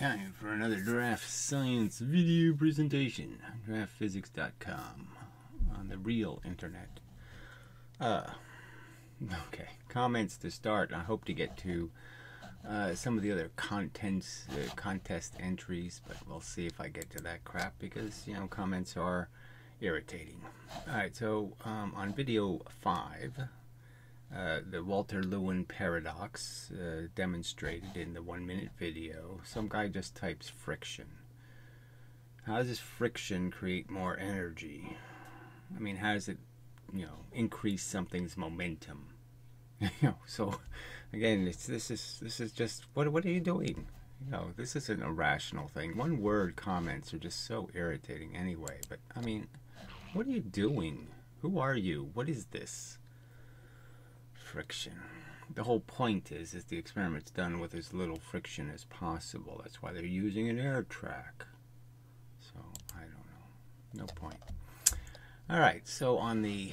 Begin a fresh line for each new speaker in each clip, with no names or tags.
Time for another draft science video presentation. Draftphysics.com on the real internet. Okay, comments to start. I hope to get to some of the other contents, contest entries, but we'll see if I get to that crap because, you know, comments are irritating. Alright, so on video 5, the Walter Lewin paradox demonstrated in the 1-minute video. Some guy just types friction. How does this friction create more energy? I mean, how does it, you know, increase something's momentum? You know, so again, this is just what are you doing? You know, this is an irrational thing. One word comments are just so irritating anyway. But I mean, what are you doing? Who are you? What is this? Friction. The whole point is the experiment's done with as little friction as possible. That's why they're using an air track. So I don't know. No point. All right. So on the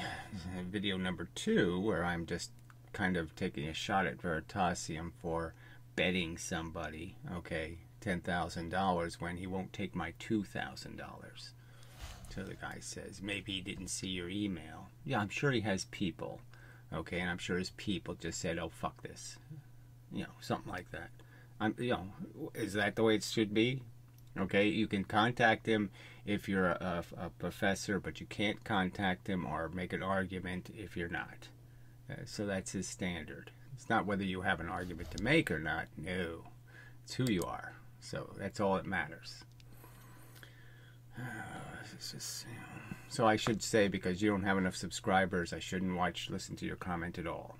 video number 2, where I'm just kind of taking a shot at Veritasium for betting somebody, okay, $10,000 when he won't take my $2,000. So the guy says, maybe he didn't see your email. Yeah, I'm sure he has people. Okay, and I'm sure his people just said, oh, fuck this. You know, something like that. You know, is that the way it should be? Okay, you can contact him if you're a professor, but you can't contact him or make an argument if you're not. So that's his standard. It's not whether you have an argument to make or not. No, it's who you are. So that's all that matters. It's just, you know. So I should say, because you don't have enough subscribers, I shouldn't listen to your comment at all.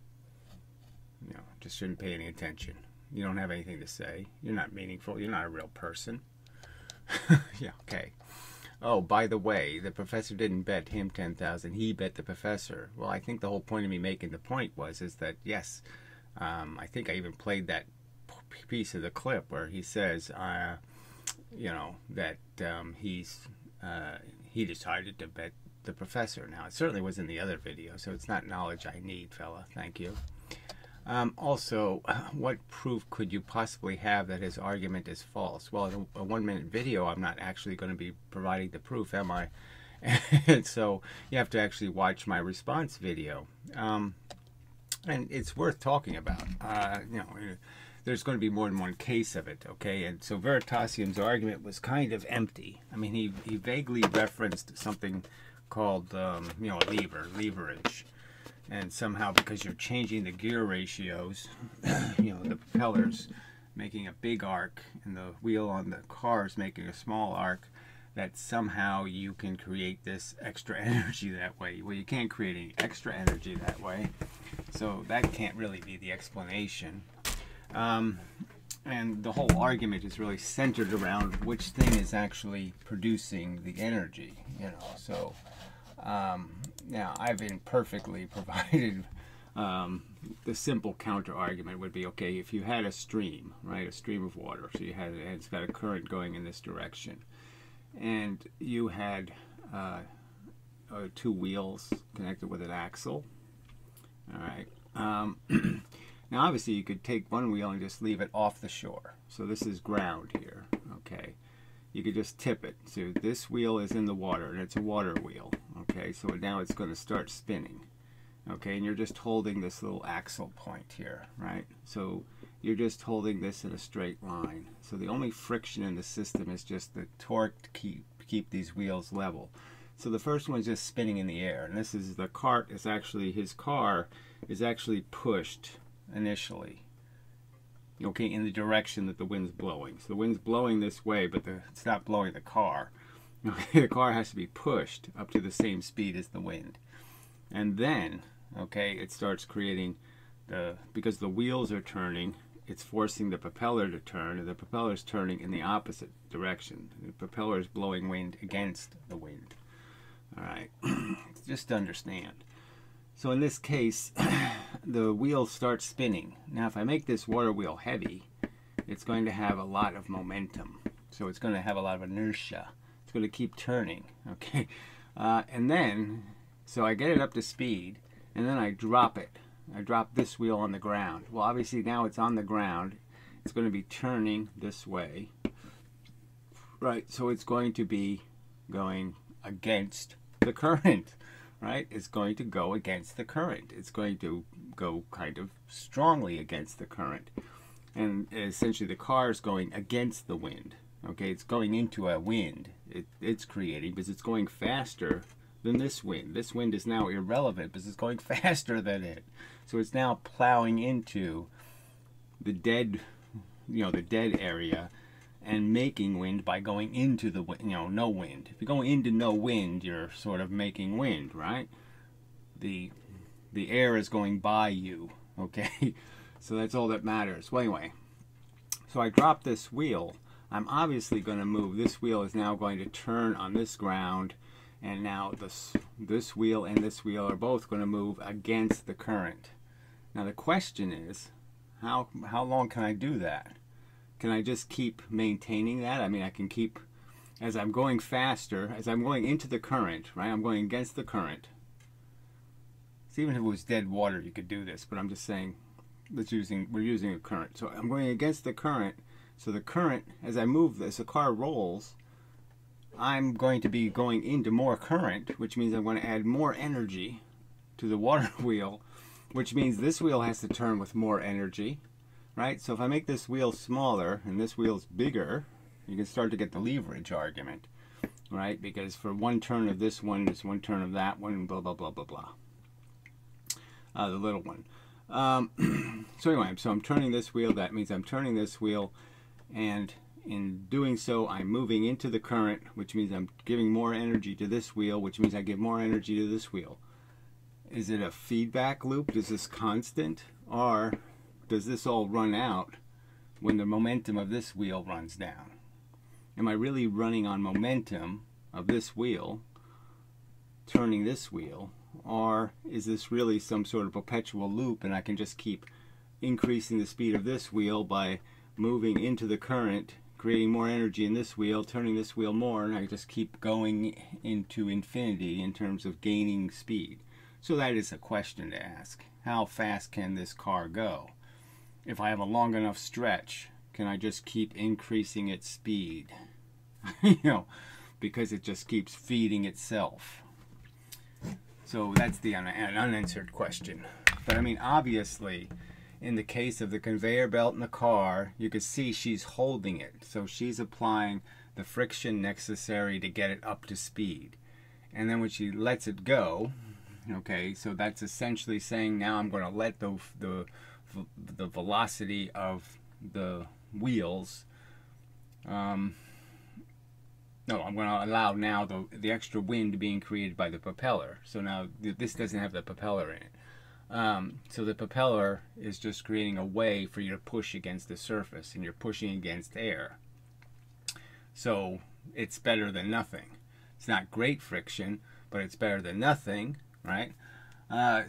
You know, just shouldn't pay any attention. You don't have anything to say. You're not meaningful. You're not a real person. Yeah, okay. Oh, by the way, the professor didn't bet him 10,000. He bet the professor. Well, I think the whole point of me making the point is that, yes, I think I even played that piece of the clip where he says, you know, that he decided to bet the professor. Now, it certainly was in the other video, so it's not knowledge I need, fella. Thank you. Also, what proof could you possibly have that his argument is false? Well, in a 1-minute video, I'm not actually going to be providing the proof, am I? And so you have to actually watch my response video. And it's worth talking about. You know, there's going to be more than one case of it, okay? And so Veritasium's argument was kind of empty. I mean, he vaguely referenced something called, you know, leverage. And somehow, because you're changing the gear ratios, you know, the propeller's making a big arc and the wheel on the car is making a small arc, that somehow you can create this extra energy that way. Well, you can't create any extra energy that way. So that can't really be the explanation. And the whole argument is really centered around which thing is actually producing the energy, you know. So now I've imperfectly provided the simple counter argument would be, okay, if you had a stream, right, a stream of water, so you had, it's got a current going in this direction, and you had 2 wheels connected with an axle, all right. Now, obviously, you could take one wheel and just leave it off the shore. So this is ground here, okay? You could just tip it. So this wheel is in the water, and it's a water wheel, okay? So now it's going to start spinning, okay? And you're just holding this little axle point here, right? So you're just holding this in a straight line. So the only friction in the system is just the torque to keep these wheels level. So the first one's just spinning in the air, and this is the cart is actually, his car is actually pushed initially, okay, in the direction that the wind's blowing. So the wind's blowing this way, but it's not blowing the car. Okay, the car has to be pushed up to the same speed as the wind. And then, okay, it starts creating because the wheels are turning, it's forcing the propeller to turn, and the propeller is turning in the opposite direction. The propeller is blowing wind against the wind. All right, just to understand. So in this case, the wheel starts spinning. Now, if I make this water wheel heavy, it's going to have a lot of momentum. So it's going to have a lot of inertia. It's going to keep turning, okay? And then, so I get it up to speed, and then I drop it. I drop this wheel on the ground. Well, obviously now it's on the ground. It's going to be turning this way. right? So it's going to be going against the current, right? It's going to go against the current. It's going to go kind of strongly against the current. And essentially the car is going against the wind. Okay, it's going into a wind it's creating because it's going faster than this wind. This wind is now irrelevant because it's going faster than it. So it's now plowing into the dead, the dead area and making wind by going into the, no wind. If you're going into no wind, you're sort of making wind, right? The air is going by you, okay? So that's all that matters. Well, anyway, so I drop this wheel. I'm obviously going to move. This wheel is now going to turn on this ground, and now this wheel and this wheel are both going to move against the current. Now the question is, how long can I do that? Can I just keep maintaining that? I mean, I can keep, as I'm going faster, as I'm going into the current, right? I'm going against the current. So even if it was dead water, you could do this, but I'm just saying, we're using a current. So I'm going against the current. So the current, as I move this, the car rolls, I'm going to be going into more current, which means I'm going to add more energy to the water wheel, which means this wheel has to turn with more energy, right? So if I make this wheel smaller and this wheel's bigger, you can start to get the leverage argument, right? Because for one turn of this one, there's one turn of that one, blah, blah, blah, blah, blah. The little one. So anyway, so I'm turning this wheel. That means I'm turning this wheel, and in doing so, I'm moving into the current, which means I'm giving more energy to this wheel, which means I give more energy to this wheel. Is it a feedback loop? Is this constant? Or does this all run out when the momentum of this wheel runs down? Am I really running on momentum of this wheel, turning this wheel? Or is this really some sort of perpetual loop and I can just keep increasing the speed of this wheel by moving into the current, creating more energy in this wheel, turning this wheel more, and I just keep going into infinity in terms of gaining speed? So that is a question to ask. How fast can this car go? If I have a long enough stretch, can I just keep increasing its speed? Because it just keeps feeding itself. So that's the unanswered question. But I mean, obviously, in the case of the conveyor belt in the car, you can see she's holding it. So she's applying the friction necessary to get it up to speed. And then when she lets it go, okay, so that's essentially saying now I'm going to let the velocity of the wheels, no, I'm going to allow now the extra wind being created by the propeller. So now this doesn't have the propeller in it. So the propeller is just creating a way for you to push against the surface, and you're pushing against air. So it's better than nothing. It's not great friction, but it's better than nothing, right?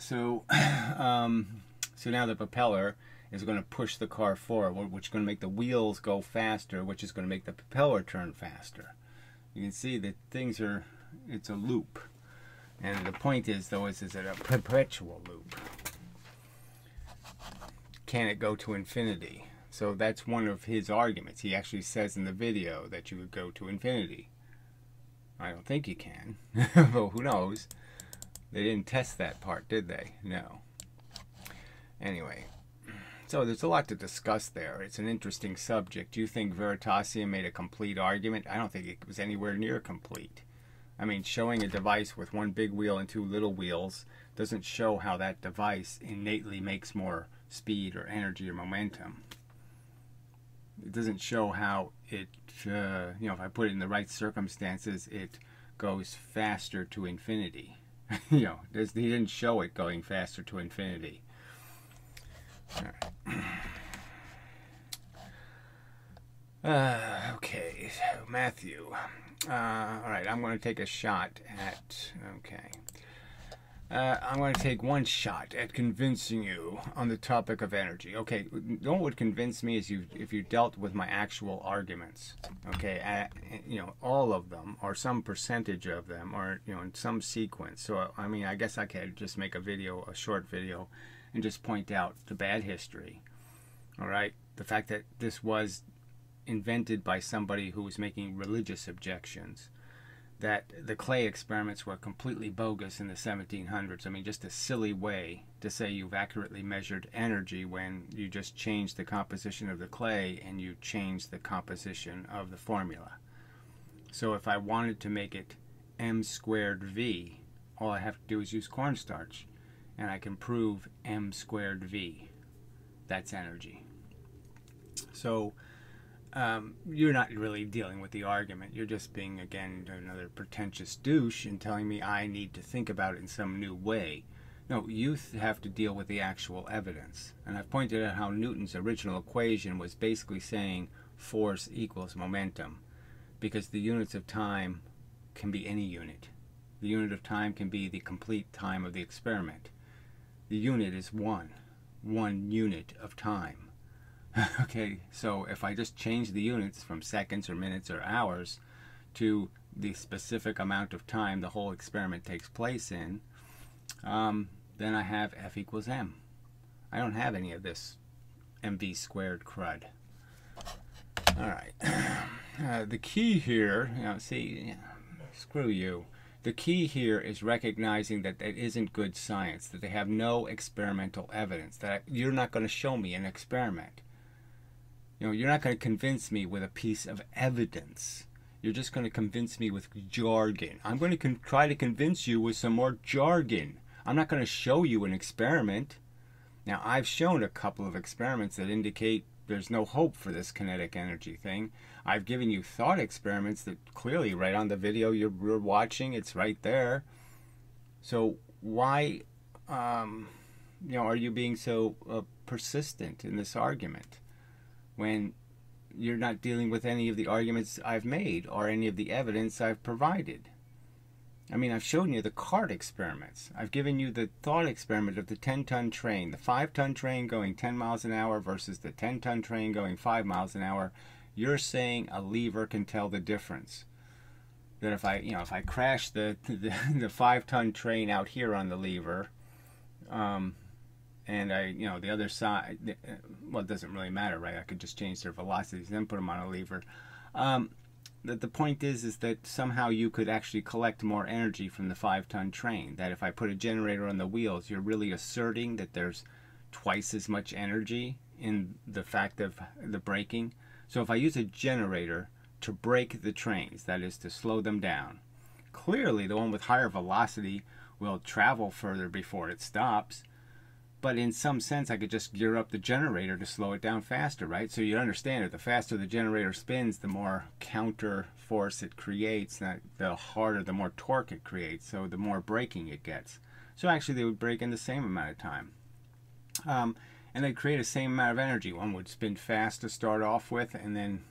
So now the propeller is going to push the car forward, which is going to make the wheels go faster, which is going to make the propeller turn faster. You can see that it's a loop. And the point is, though, is it a perpetual loop? Can it go to infinity? So that's one of his arguments. He actually says in the video that you would go to infinity. I don't think you can. But who knows? They didn't test that part, did they? No. Anyway. So there's a lot to discuss there. It's an interesting subject. Do you think Veritasium made a complete argument? I don't think it was anywhere near complete. I mean, showing a device with one big wheel and two little wheels doesn't show how that device innately makes more speed or energy or momentum. It doesn't show how it, if I put it in the right circumstances, it goes faster to infinity. He didn't show it going faster to infinity. Okay, so Matthew. Alright, I'm going to take a shot at, I'm going to take one shot at convincing you on the topic of energy. Okay, what would convince me is if you dealt with my actual arguments. Okay, all of them, or some percentage of them, or, in some sequence. So, I mean, I guess I could just make a short video, and just point out the bad history. All right, the fact that this was invented by somebody who was making religious objections, that the clay experiments were completely bogus in the 1700s. I mean, just a silly way to say you've accurately measured energy when you just change the composition of the clay and you change the composition of the formula. So if I wanted to make it m squared v, all I have to do is use cornstarch, and I can prove m squared v. That's energy. So you're not really dealing with the argument. You're just being, again, another pretentious douche and telling me I need to think about it in some new way. No, you have to deal with the actual evidence. And I've pointed out how Newton's original equation was basically saying force equals momentum, because the units of time can be any unit. The unit of time can be the complete time of the experiment. The unit is one unit of time. Okay, so if I just change the units from seconds or minutes or hours to the specific amount of time the whole experiment takes place in, then I have F equals M. I don't have any of this mv squared crud. All right. The key here, screw you. The key here is recognizing that it isn't good science, that they have no experimental evidence, that you're not going to show me an experiment. You're not going to convince me with a piece of evidence. You're just going to convince me with jargon. I'm going to try to convince you with some more jargon. I'm not going to show you an experiment. Now, I've shown a couple of experiments that indicate there's no hope for this kinetic energy thing. I've given you thought experiments that clearly, right on the video you're watching, it's right there. So why are you being so persistent in this argument when you're not dealing with any of the arguments I've made or any of the evidence I've provided? I mean, I've shown you the cart experiments. I've given you the thought experiment of the 10-ton train, the 5-ton train going 10 miles an hour versus the 10-ton train going 5 miles an hour. You're saying a lever can tell the difference. That if I crash the 5-ton train out here on the lever, and the other side, well, it doesn't really matter, right? I could just change their velocities, then put them on a lever. The point is that somehow you could actually collect more energy from the 5-ton train. That if I put a generator on the wheels, you're really asserting that there's twice as much energy in the fact of the braking. So if I use a generator to brake the trains, that is to slow them down, clearly the one with higher velocity will travel further before it stops. But in some sense, I could just gear up the generator to slow it down faster, right? So you understand that the faster the generator spins, the more counter force it creates, the harder, the more torque it creates, so the more braking it gets. So actually, they would brake in the same amount of time. And they'd create the same amount of energy. One would spin fast to start off with, and then,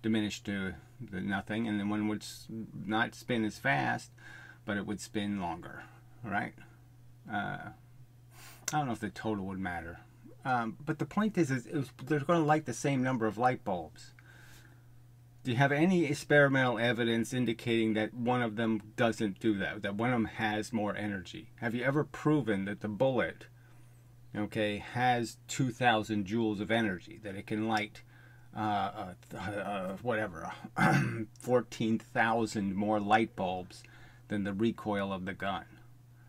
diminish to nothing. And then one would not spin as fast, but it would spin longer, right? I don't know if the total would matter. But the point is they're going to light the same number of light bulbs. Do you have any experimental evidence indicating that one of them doesn't do that, that one of them has more energy? Have you ever proven that the bullet, has 2,000 joules of energy, that it can light, 14,000 more light bulbs than the recoil of the gun?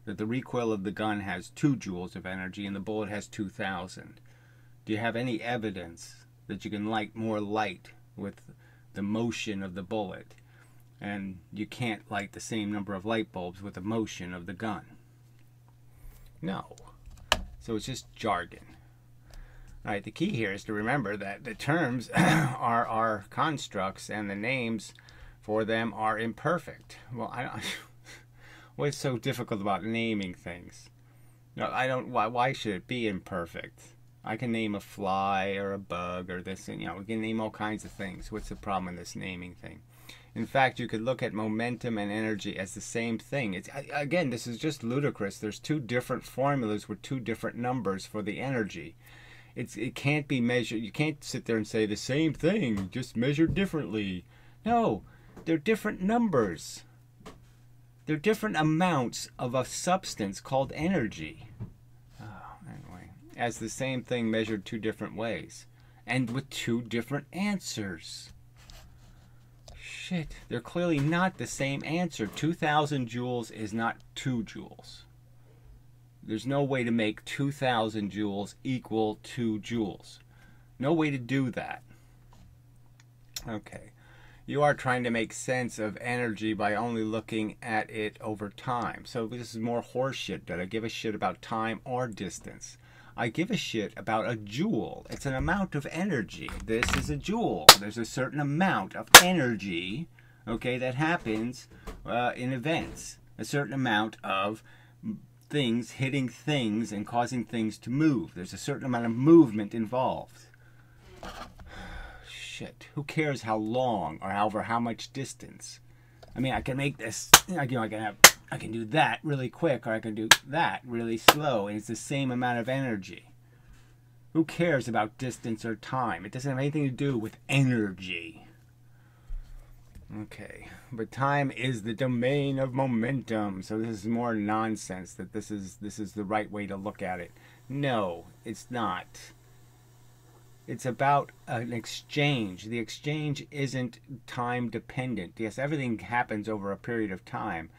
That the recoil of the gun has 2 joules of energy and the bullet has 2,000. Do you have any evidence that you can light more light with the motion of the bullet, and you can't light the same number of light bulbs with the motion of the gun? No. So it's just jargon. All right, the key here is to remember that the terms are our constructs and the names for them are imperfect. Well, what's so difficult about naming things? No, I don't. Why should it be imperfect? I can name a fly or a bug or this, and we can name all kinds of things. What's the problem in this naming thing? In fact, you could look at momentum and energy as the same thing. Again, this is just ludicrous. There's 2 different formulas with 2 different numbers for the energy. It can't be measured. You can't sit there and say the same thing, just measured differently. No, they're different numbers. They're different amounts of a substance called energy. Anyway, as the same thing measured 2 different ways. and with two different answers. Shit, they're clearly not the same answer. 2,000 joules is not 2 joules. There's no way to make 2,000 joules equal 2 joules. No way to do that. Okay. You are trying to make sense of energy by only looking at it over time. So this is more horseshit. That I give a shit about time or distance. I give a shit about a joule. It's an amount of energy. This is a joule. There's a certain amount of energy, okay, that happens in events. A certain amount of things hitting things and causing things to move. There's a certain amount of movement involved. Shit. Who cares how long or over how much distance? I mean, I can make this, I can do that really quick, or I can do that really slow, and it's the same amount of energy. Who cares about distance or time? It doesn't have anything to do with energy. Okay, but time is the domain of momentum, so this is more nonsense that this is the right way to look at it. No, it's not. It's about an exchange. The exchange isn't time dependent. Yes, everything happens over a period of time,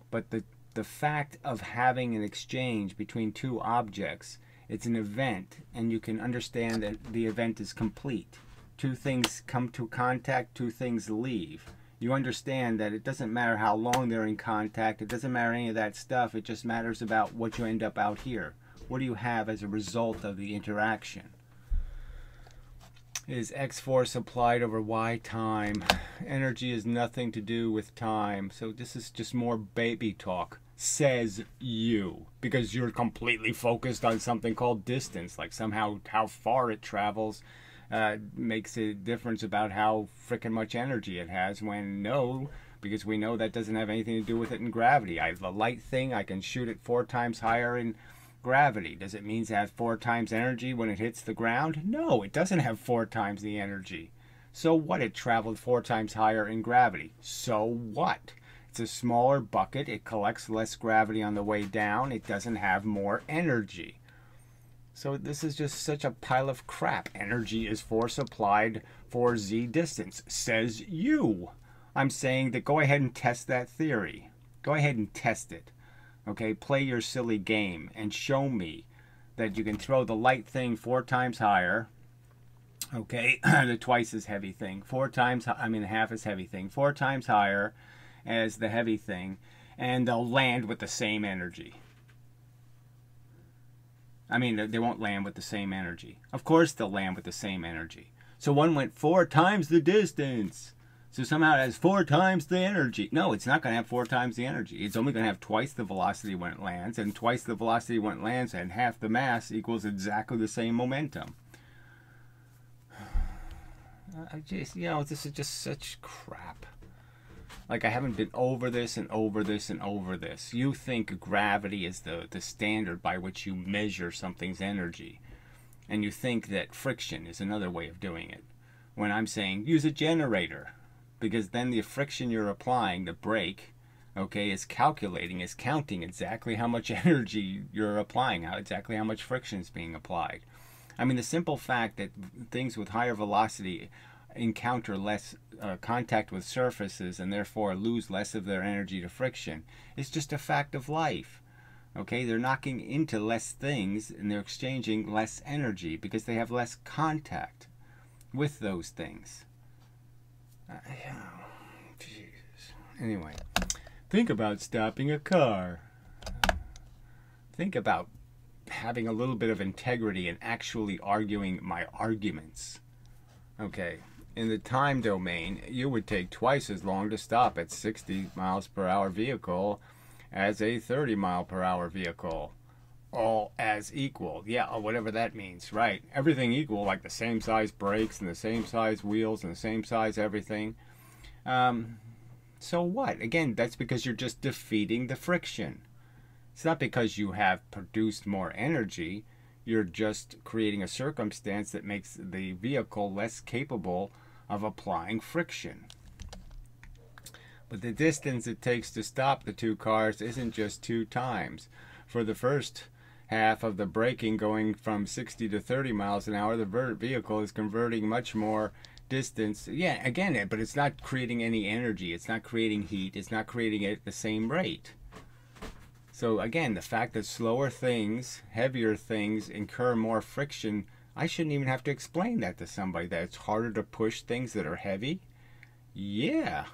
but the fact of having an exchange between two objects, it's an event, and you can understand that the event is complete. Two things come to contact, two things leave. You understand that it doesn't matter how long they're in contact, it doesn't matter any of that stuff, it just matters about what you end up out here. What do you have as a result of the interaction? Is X force applied over Y time. Energy has nothing to do with time. So this is just more baby talk. Says you. Because you're completely focused on something called distance. Like somehow how far it travels makes a difference about how frickin' much energy it has. When no, because we know that doesn't have anything to do with it in gravity. The light thing, I can shoot it 4 times higher in gravity. Does it mean it has 4 times energy when it hits the ground? No, it doesn't have 4 times the energy. So what? It traveled 4 times higher in gravity. So what? It's a smaller bucket. It collects less gravity on the way down. It doesn't have more energy. So this is just such a pile of crap. Energy is force applied for z distance. Says you. I'm saying that go ahead and test that theory. Go ahead and test it. Okay, play your silly game and show me that you can throw the light thing 4 times higher. Okay, the twice as heavy thing. 4 times, half as heavy thing. 4 times higher as the heavy thing. And they'll land with the same energy. I mean, they won't land with the same energy. Of course they'll land with the same energy. So one went 4 times the distance. So somehow it has 4 times the energy. No, it's not going to have 4 times the energy. It's only going to have twice the velocity when it lands. And twice the velocity when it lands and half the mass equals exactly the same momentum. This is just such crap. Like, I haven't been over this and over this and over this. You think gravity is the standard by which you measure something's energy. And you think that friction is another way of doing it. When I'm saying use a generator. Because then the friction you're applying, the brake, okay, is counting exactly how much energy you're applying, exactly how much friction is being applied. I mean, the simple fact that things with higher velocity encounter less contact with surfaces and therefore lose less of their energy to friction is just a fact of life. Okay, they're knocking into less things and they're exchanging less energy because they have less contact with those things. Jesus. Anyway, think about stopping a car. Think about having a little bit of integrity and actually arguing my arguments. Okay, in the time domain, you would take twice as long to stop at 60 miles per hour vehicle as a 30 mile per hour vehicle. All as equal. Yeah, whatever that means, right? Everything equal, like the same size brakes and the same size wheels and the same size everything. So what? Again, that's because you're just defeating the friction. It's not because you have produced more energy. You're just creating a circumstance that makes the vehicle less capable of applying friction. But the distance it takes to stop the 2 cars isn't just 2 times. For the first half of the braking going from 60 to 30 miles an hour, the vehicle is converting much more distance. Yeah, again, but it's not creating any energy. It's not creating heat. It's not creating it at the same rate. So again, the fact that slower things, heavier things incur more friction, I shouldn't even have to explain that to somebody, that it's harder to push things that are heavy. Yeah.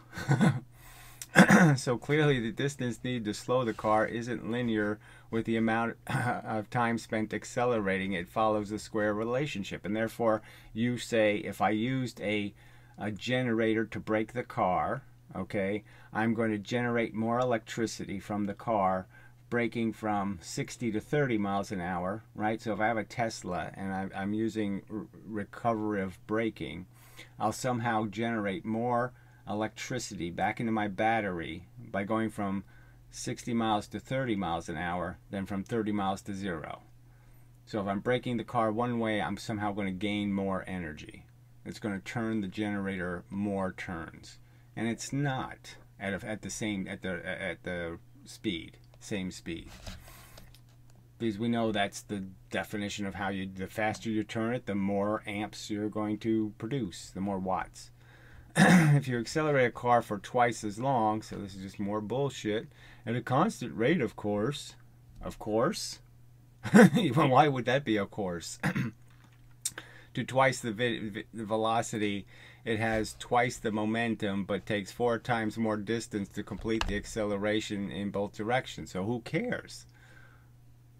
So clearly the distance needed to slow the car isn't linear with the amount of time spent accelerating. It follows a square relationship. And therefore, you say, if I used a generator to brake the car, okay, I'm going to generate more electricity from the car braking from 60 to 30 miles an hour, right? So if I have a Tesla and I'm using recoverative braking, I'll somehow generate more electricity back into my battery by going from 60 miles to 30 miles an hour than from 30 miles to 0. So if I'm braking the car one way, I'm somehow going to gain more energy. It's going to turn the generator more turns, and it's not at the same speed, because we know that's the definition of how the faster you turn it, the more amps you're going to produce, the more watts. If you accelerate a car for twice as long, so this is just more bullshit, at a constant rate, of course, why would that be of course? To twice the velocity, it has twice the momentum, but takes 4 times more distance to complete the acceleration in both directions. So who cares?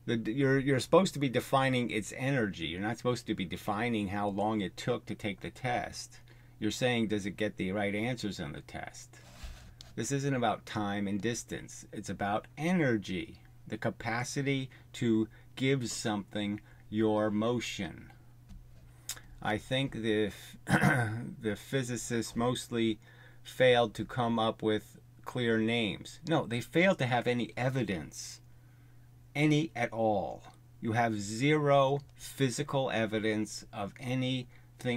You're supposed to be defining its energy. You're not supposed to be defining how long it took to take the test. You're saying, does it get the right answers on the test? This isn't about time and distance. It's about energy, the capacity to give something your motion. I think the physicists mostly failed to come up with clear names. No, they failed to have any evidence, any at all. You have zero physical evidence of anything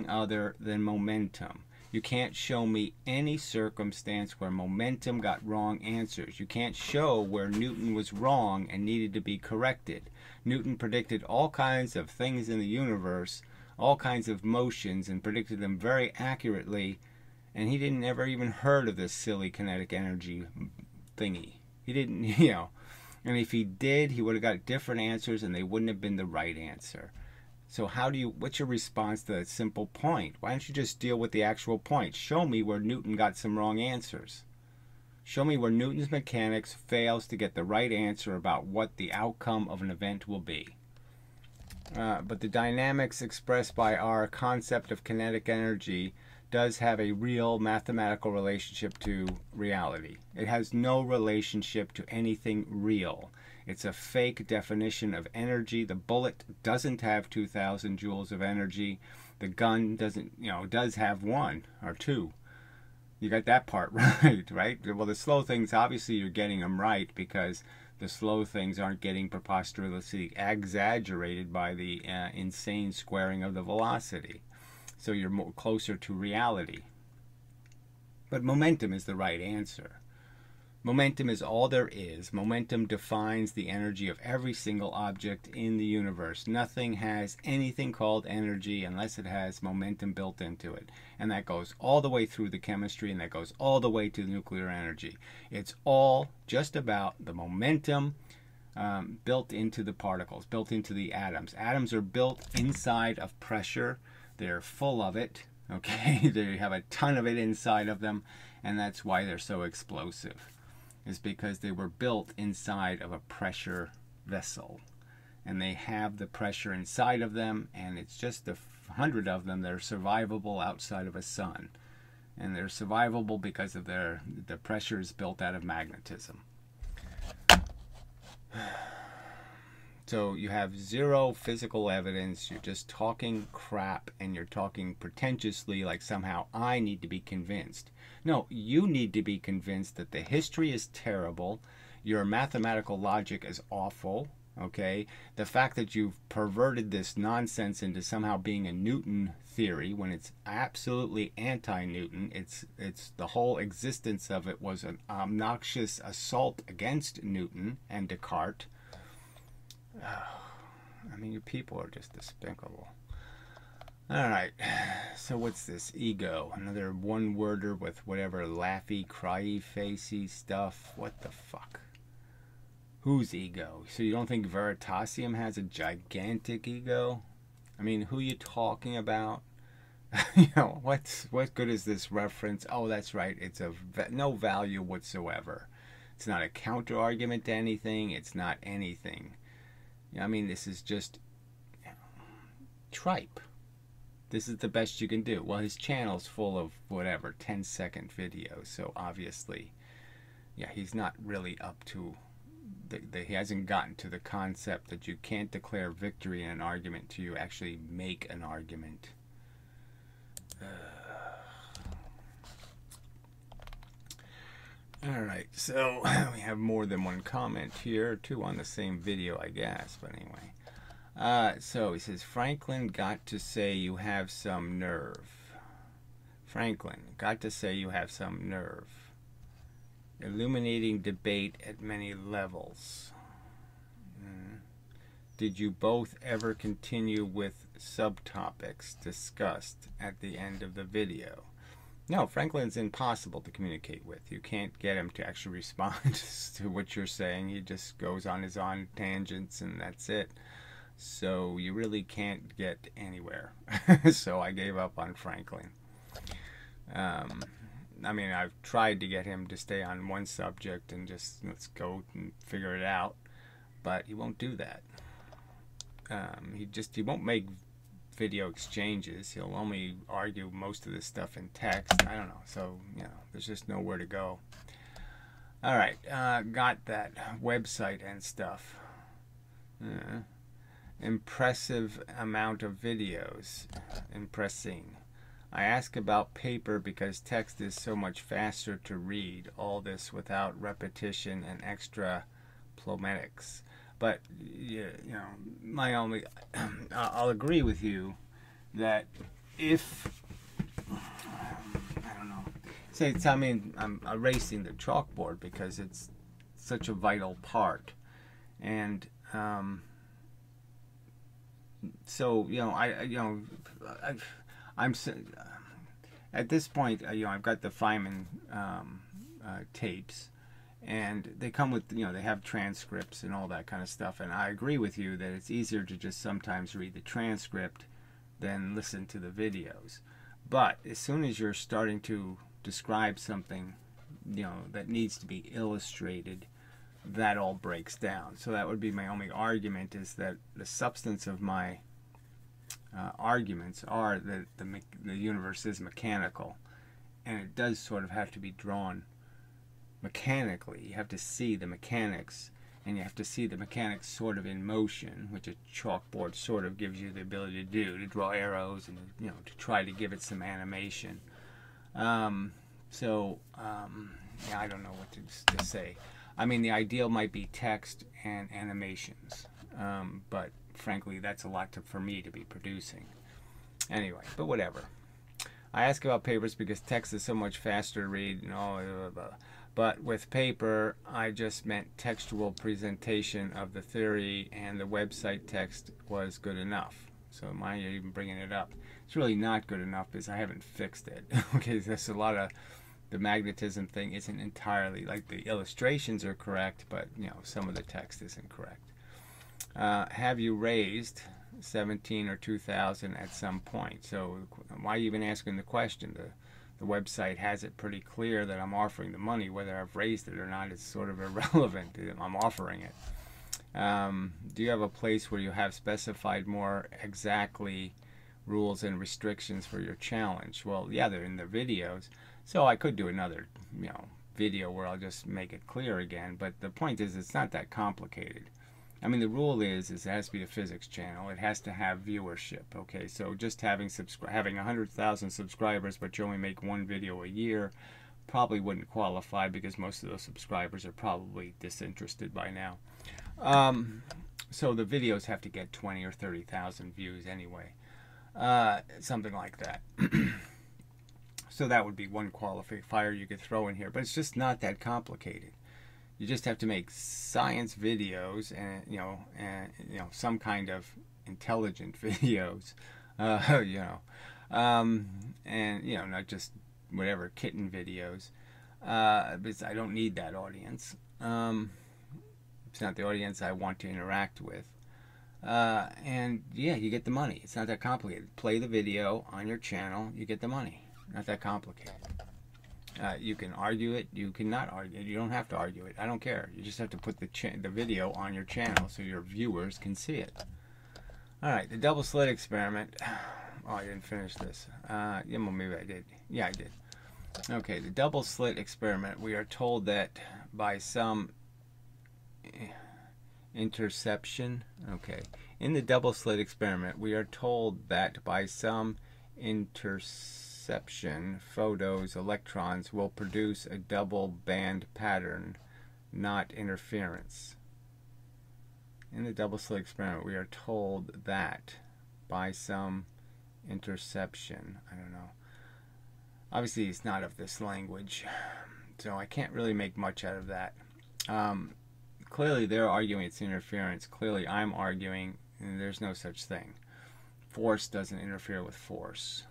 other than momentum. You can't show me any circumstance where momentum got wrong answers. You can't show where Newton was wrong and needed to be corrected. Newton predicted all kinds of things in the universe, all kinds of motions, and predicted them very accurately, and he didn't ever even heard of this silly kinetic energy thingy. He didn't, and if he did, he would have got different answers, and they wouldn't have been the right answer. So what's your response to that simple point? Why don't you just deal with the actual point? Show me where Newton got some wrong answers. Show me where Newton's mechanics fails to get the right answer about what the outcome of an event will be. But the dynamics expressed by our concept of kinetic energy does have a real mathematical relationship to reality. It has no relationship to anything real. It's a fake definition of energy. The bullet doesn't have 2,000 joules of energy. The gun does have 1 or 2. You got that part right, right? Well, the slow things, obviously you're getting them right, because the slow things aren't getting preposterously exaggerated by the insane squaring of the velocity. So you're more closer to reality. But momentum is the right answer. Momentum is all there is. Momentum defines the energy of every single object in the universe. Nothing has anything called energy unless it has momentum built into it. And that goes all the way through the chemistry, and that goes all the way to nuclear energy. It's all just about the momentum built into the particles, built into the atoms. Atoms are built inside of pressure. They're full of it, okay? They have a ton of it inside of them, and that's why they're so explosive. Is because they were built inside of a pressure vessel, and they have the pressure inside of them, and it's just 100 of them that are survivable outside of a sun, and they're survivable because of the pressure is built out of magnetism. So you have zero physical evidence. You're just talking crap, and you're talking pretentiously like somehow I need to be convinced. No, you need to be convinced that the history is terrible, your mathematical logic is awful, okay? The fact that you've perverted this nonsense into somehow being a Newton theory when it's absolutely anti-Newton. It's the whole existence of it was an obnoxious assault against Newton and Descartes. I mean, you people are just despicable. Alright, so what's this? Ego. Another one-worder with whatever laughy, cryy, facey stuff. What the fuck? Whose ego? So you don't think Veritasium has a gigantic ego? I mean, who are you talking about? You know, what good is this reference? Oh, that's right. It's of no value whatsoever. It's not a counter-argument to anything. It's not anything. I mean, this is just tripe. This is the best you can do. Well, his channel's full of whatever 10-second videos, so obviously, yeah, he's not really up to he hasn't gotten to the concept that you can't declare victory in an argument till you actually make an argument. Alright, so we have more than one comment here, two on the same video, I guess, but anyway. So he says, Franklin got to say you have some nerve. Franklin got to say you have some nerve. Illuminating debate at many levels. Did you both ever continue with subtopics discussed at the end of the video? No, Franklin's impossible to communicate with. You can't get him to actually respond to what you're saying. He just goes on his own tangents and that's it. So you really can't get anywhere. So I gave up on Franklin. I mean, I've tried to get him to stay on one subject and just let's go and figure it out, but he won't do that. He won't make video exchanges. He'll only argue most of this stuff in text. I don't know. So, you know, there's just nowhere to go. All right, got that website and stuff. Impressive amount of videos. Impressing. I ask about paper because text is so much faster to read. All this without repetition and extra plometics. But you know, my only, I'll agree with you that if I don't know, say I mean I'm erasing the chalkboard because it's such a vital part, and so you know I'm at this point, you know, I've got the Feynman tapes, and they come with, you know, they have transcripts and all that kind of stuff. And I agree with you that it's easier to just sometimes read the transcript than listen to the videos. But as soon as you're starting to describe something, you know, that needs to be illustrated, that all breaks down. So that would be my only argument, is that the substance of my arguments are that the universe is mechanical, and it does sort of have to be drawn mechanically. You have to see the mechanics, and you have to see the mechanics sort of in motion, which a chalkboard sort of gives you the ability to do, to draw arrows and, you know, to try to give it some animation. Yeah, I don't know what to say. I mean, the ideal might be text and animations, but frankly, that's a lot for me to be producing. Anyway, but whatever. I ask about papers because text is so much faster to read, and all, but with paper, I just meant textual presentation of the theory, and the website text was good enough. So why are you even bringing it up? It's really not good enough because I haven't fixed it. Okay, there's a lot of, the magnetism thing isn't entirely, like the illustrations are correct, but you know, some of the text isn't correct. Have you raised 17 or 2,000 at some point? So why are you even asking the question? The website has it pretty clear that I'm offering the money. Whether I've raised it or not is sort of irrelevant. I'm offering it. Do you have a place where you have specified more exactly rules and restrictions for your challenge? Well, yeah, they're in the videos. So I could do another, you know, video where I'll just make it clear again. But the point is, it's not that complicated. I mean, the rule is it has to be a physics channel. It has to have viewership. Okay, so just having 100,000 subscribers, but you only make one video a year, probably wouldn't qualify because most of those subscribers are probably disinterested by now. So the videos have to get 20 or 30,000 views anyway, something like that. So that would be one qualifier you could throw in here, but it's just not that complicated. You just have to make science videos and some kind of intelligent videos, and not just whatever kitten videos. Because I don't need that audience. It's not the audience I want to interact with. And yeah, you get the money. It's not that complicated. Play the video on your channel, you get the money. Not that complicated. You can argue it, you cannot argue it, you don't have to argue it. I don't care. You just have to put the video on your channel so your viewers can see it. Alright, the double slit experiment. Oh, I didn't finish this. Yeah, well, maybe I did. Yeah, I did. Okay, the double slit experiment. We are told that by some interception. Okay, in the double slit experiment, we are told that by some interception, photons, electrons will produce a double band pattern, not interference. In the double slit experiment, we are told that by some interception. I don't know. Obviously, it's not of this language, so I can't really make much out of that. Clearly, they're arguing it's interference. Clearly, I'm arguing there's no such thing. Force doesn't interfere with force.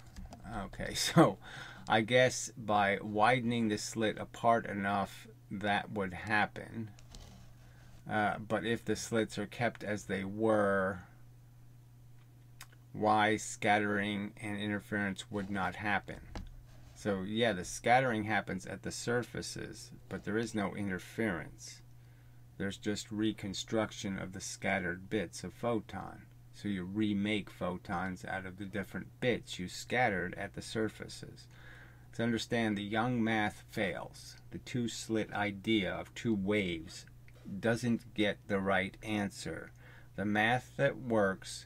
Okay, so I guess by widening the slit apart enough, that would happen. But if the slits are kept as they were, why scattering and interference would not happen? So yeah, the scattering happens at the surfaces, but there is no interference. There's just reconstruction of the scattered bits of photon. So you remake photons out of the different bits you scattered at the surfaces. To understand, the young math fails. The two-slit idea of two waves doesn't get the right answer. The math that works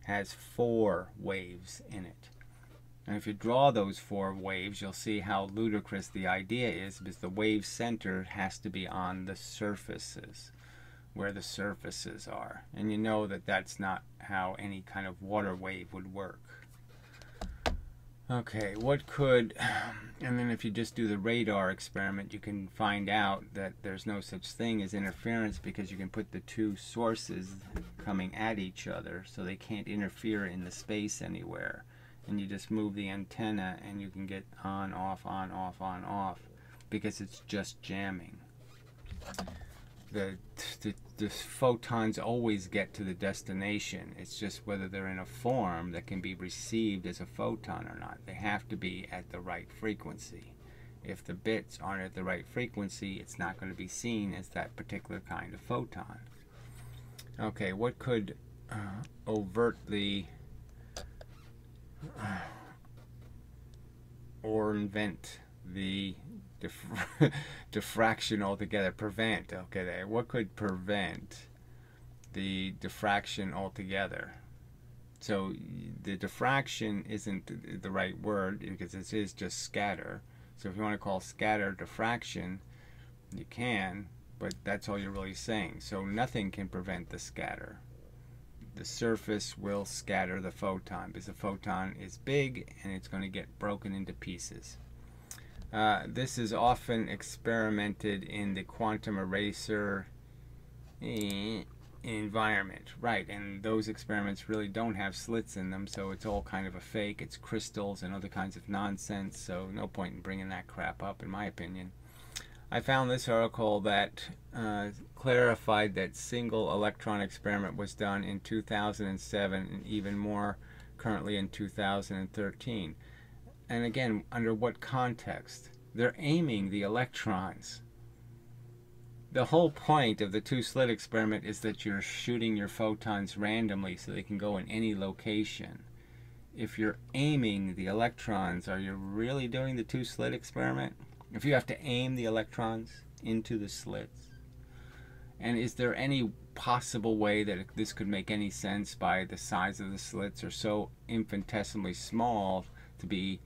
has 4 waves in it. And if you draw those 4 waves, you'll see how ludicrous the idea is, because the wave center has to be on the surfaces, where the surfaces are. And you know that that's not how any kind of water wave would work. Okay, what could, and then if you just do the radar experiment, you can find out that there's no such thing as interference, because you can put the two sources coming at each other so they can't interfere in the space anywhere. And you just move the antenna and you can get on, off, on, off, on, off, because it's just jamming. The photons always get to the destination. It's just whether they're in a form that can be received as a photon or not. They have to be at the right frequency. If the bits aren't at the right frequency, it's not going to be seen as that particular kind of photon. Okay, what could overtly or invent the diffraction altogether? Prevent. Okay, what could prevent the diffraction altogether? So the diffraction isn't the right word, because it is just scatter. So if you want to call scatter diffraction, you can, but that's all you're really saying. So nothing can prevent the scatter. The surface will scatter the photon, because the photon is big and it's going to get broken into pieces. This is often experimented in the quantum eraser environment. Right, and those experiments really don't have slits in them, so it's all kind of a fake. It's crystals and other kinds of nonsense, so no point in bringing that crap up, in my opinion. I found this article that clarified that single electron experiment was done in 2007 and even more currently in 2013. And again, under what context? They're aiming the electrons. The whole point of the two-slit experiment is that you're shooting your photons randomly so they can go in any location. If you're aiming the electrons, are you really doing the two-slit experiment? If you have to aim the electrons into the slits? And is there any possible way that this could make any sense by the size of the slits are so infinitesimally small to be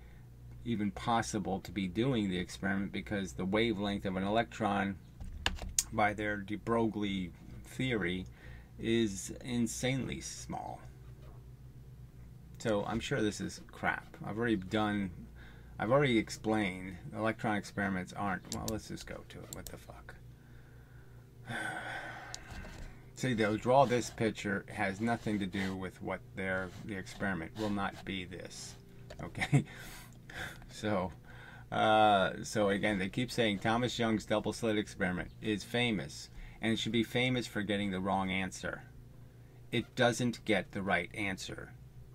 even possible to be doing the experiment, because the wavelength of an electron, by their de Broglie theory, is insanely small. So I'm sure this is crap. I've already explained electron experiments aren't, well, let's just go to it. What the fuck? See, they'll draw this picture, has nothing to do with what the experiment will not be this. Okay? So again, they keep saying Thomas Young's double slit experiment is famous, and it should be famous for getting the wrong answer. It doesn't get the right answer.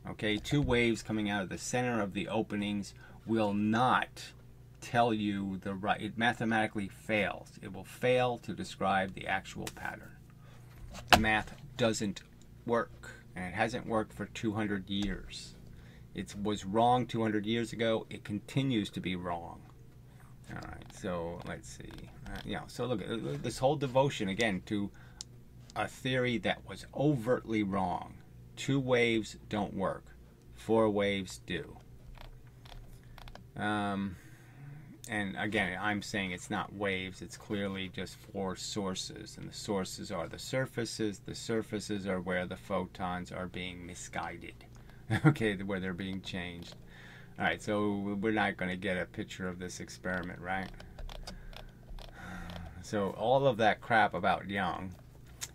Okay? Two waves coming out of the center of the openings will not tell you the right. It mathematically fails. It will fail to describe the actual pattern. The math doesn't work, and it hasn't worked for 200 years. It was wrong 200 years ago. It continues to be wrong. All right, so let's see. So look at this whole devotion again to a theory that was overtly wrong. Two waves don't work. Four waves do. And again, I'm saying it's not waves, it's clearly just four sources, and the sources are the surfaces are where the photons are being misguided, okay, where they're being changed. Alright, so we're not going to get a picture of this experiment, right? So all of that crap about Young,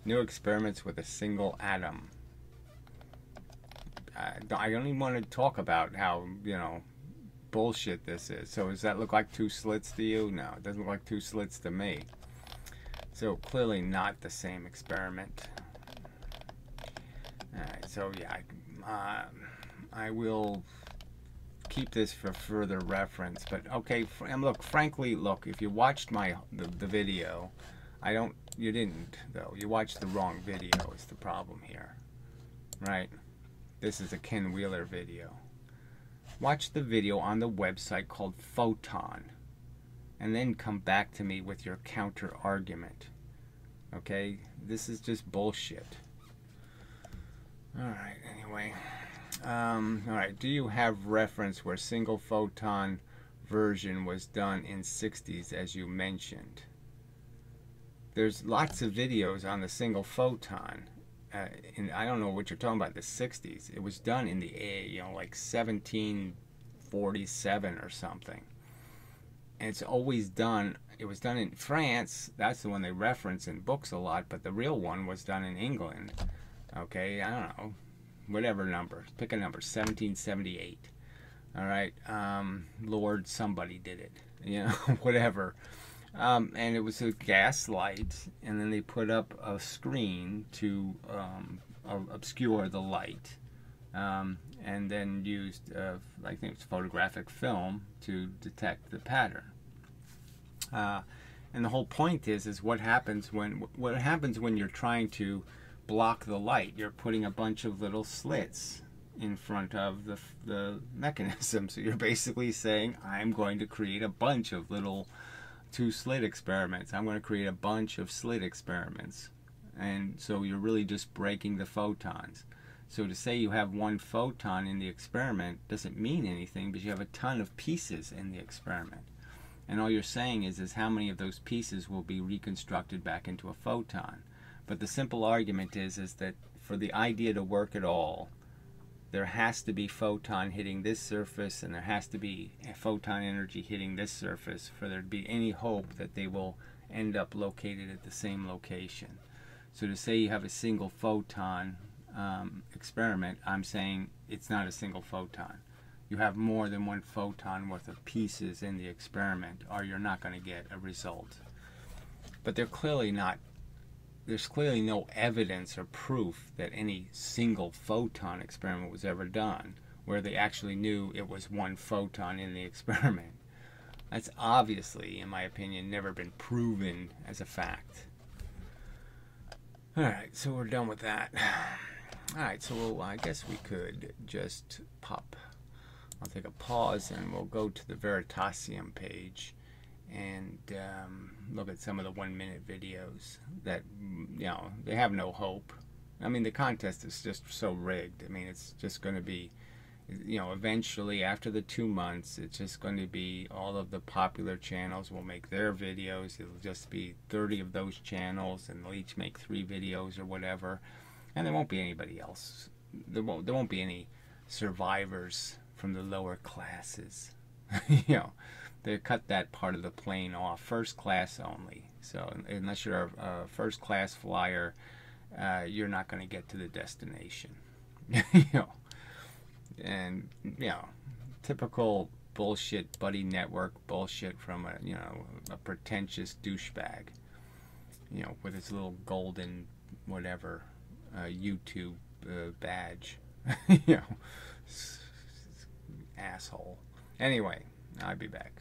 new experiments with a single atom. I don't even want to talk about how, bullshit this is. So does that look like two slits to you? No, it doesn't look like two slits to me. So clearly not the same experiment. Alright, so yeah, I will keep this for further reference. But okay, and look, frankly, look, if you watched the video, you didn't though. You watched the wrong video is the problem here. Right? This is a Ken Wheeler video. Watch the video on the website called Photon, and then come back to me with your counter argument. Okay? This is just bullshit. Alright, anyway. Alright, do you have reference where single photon version was done in 60s as you mentioned? There's lots of videos on the single photon. And I don't know what you're talking about, the 60s. It was done in the, like 1747 or something. And it's always done, it was done in France. That's the one they reference in books a lot, but the real one was done in England. Okay, I don't know, whatever number. Pick a number, 1778. All right, Lord somebody did it, whatever. And it was a gas light, and then they put up a screen to obscure the light, and then used, I think it's photographic film to detect the pattern. And the whole point is what happens when you're trying to block the light. You're putting a bunch of little slits in front of the mechanism. So you're basically saying, I'm going to create a bunch of little two slit experiments. I'm going to create a bunch of slit experiments. And so you're really just breaking the photons. So to say you have one photon in the experiment doesn't mean anything, but you have a ton of pieces in the experiment. And all you're saying is how many of those pieces will be reconstructed back into a photon. But the simple argument is that for the idea to work at all, there has to be photon hitting this surface, and there has to be photon energy hitting this surface for there to be any hope that they will end up located at the same location. So to say you have a single photon experiment, I'm saying it's not a single photon. You have more than one photon worth of pieces in the experiment, or you're not going to get a result. But they're clearly not. There's clearly no evidence or proof that any single photon experiment was ever done where they actually knew it was one photon in the experiment. That's obviously, in my opinion, never been proven as a fact. Alright, so we're done with that. Alright, so I guess we could just pop. I'll take a pause and we'll go to the Veritasium page and look at some of the 1-minute videos that, they have no hope. I mean, the contest is just so rigged. I mean, it's just going to be, eventually after the 2 months, it's just going to be all of the popular channels will make their videos. It'll just be 30 of those channels, and they'll each make 3 videos or whatever. And there won't be anybody else. There won't be any survivors from the lower classes. They cut that part of the plane off. First class only. So unless you're a first-class flyer, you're not going to get to the destination. You know, and typical bullshit buddy network bullshit from a pretentious douchebag, with his little golden whatever YouTube badge, asshole. Anyway, I'll be back.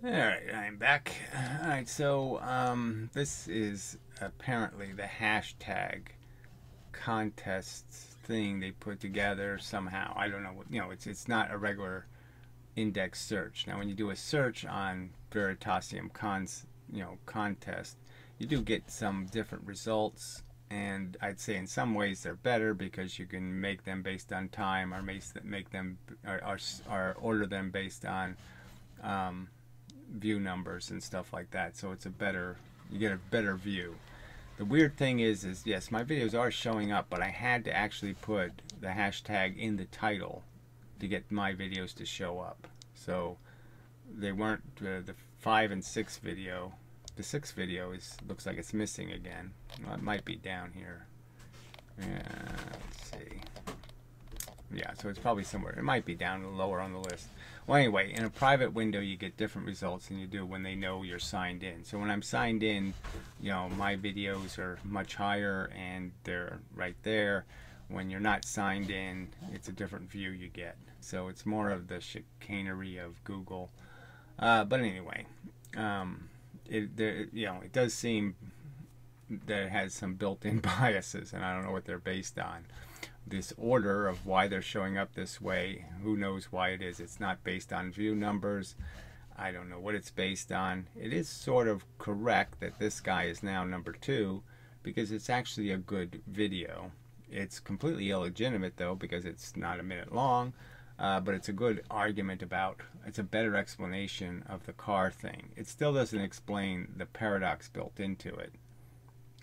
Alright, I'm back. Alright, so this is apparently the hashtag contest thing they put together somehow. I don't know what, it's not a regular index search. Now when you do a search on Veritasium Contest, you do get some different results, and I'd say in some ways they're better because you can make them based on time, or make them or order them based on view numbers and stuff like that. So it's you get a better view. The weird thing is yes, my videos are showing up, but I had to actually put the hashtag in the title to get my videos to show up. So they weren't the 5 and 6 video. The 6th video looks like it's missing again. Well, it might be down here. Let's see. Yeah, so it's probably somewhere. It might be down lower on the list. Well, anyway, in a private window, you get different results than you do when they know you're signed in. So when I'm signed in, my videos are much higher and they're right there. When you're not signed in, it's a different view you get. So it's more of the chicanery of Google. But anyway, it does seem that it has some built-in biases, and I don't know what they're based on. This order of why they're showing up this way, who knows why it is. It's not based on view numbers. I don't know what it's based on. It is sort of correct that this guy is now number 2 because it's actually a good video. It's completely illegitimate though because it's not a minute long, but it's a good argument it's a better explanation of the car thing. It still doesn't explain the paradox built into it,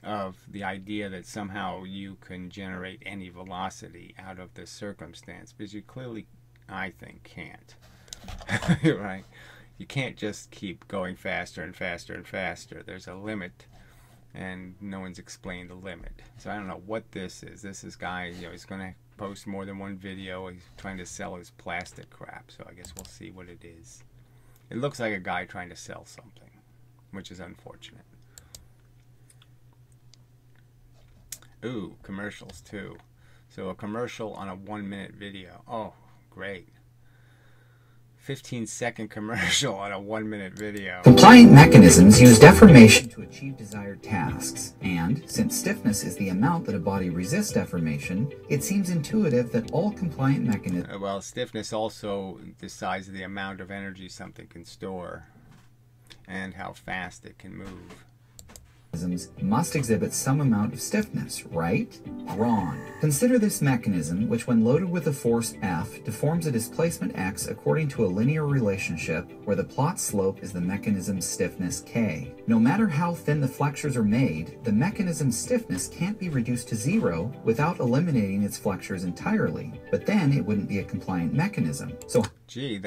of the idea that somehow you can generate any velocity out of this circumstance, because you clearly, I think, can't. Right? You can't just keep going faster and faster and faster. There's a limit, and no one's explained the limit. So I don't know what this is. This is guy, he's going to post more than one video. He's trying to sell his plastic crap, so I guess we'll see what it is. It looks like a guy trying to sell something, which is unfortunate. Ooh, commercials too. So a commercial on a 1-minute video. Oh, great. 15-second commercial on a 1-minute video.
Compliant mechanisms use deformation to achieve desired tasks, and since stiffness is the amount that a body resists deformation, it seems intuitive that all compliant mechanisms...
Well, stiffness also decides the amount of energy something can store and how fast it can move.
Must exhibit some amount of stiffness, right? Wrong. Consider this mechanism, which when loaded with a force F, deforms a displacement x according to a linear relationship where the plot slope is the mechanism's stiffness k. No matter how thin the flexures are made, the mechanism's stiffness can't be reduced to 0 without eliminating its flexures entirely, but then it wouldn't be a compliant mechanism. So,
gee,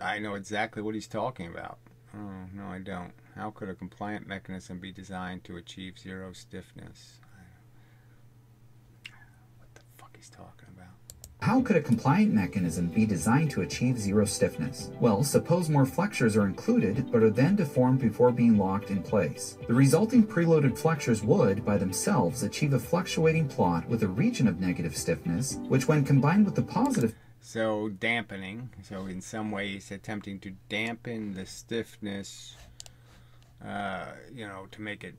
I know exactly what he's talking about. Oh, no, I don't. How could a compliant mechanism be designed to achieve 0 stiffness? What the fuck he's talking about?
How could a compliant mechanism be designed to achieve 0 stiffness? Well, suppose more flexures are included, but are then deformed before being locked in place. The resulting preloaded flexures would, by themselves, achieve a fluctuating plot with a region of negative stiffness, which when combined with the positive...
So, dampening. So, in some ways, attempting to dampen the stiffness... to make it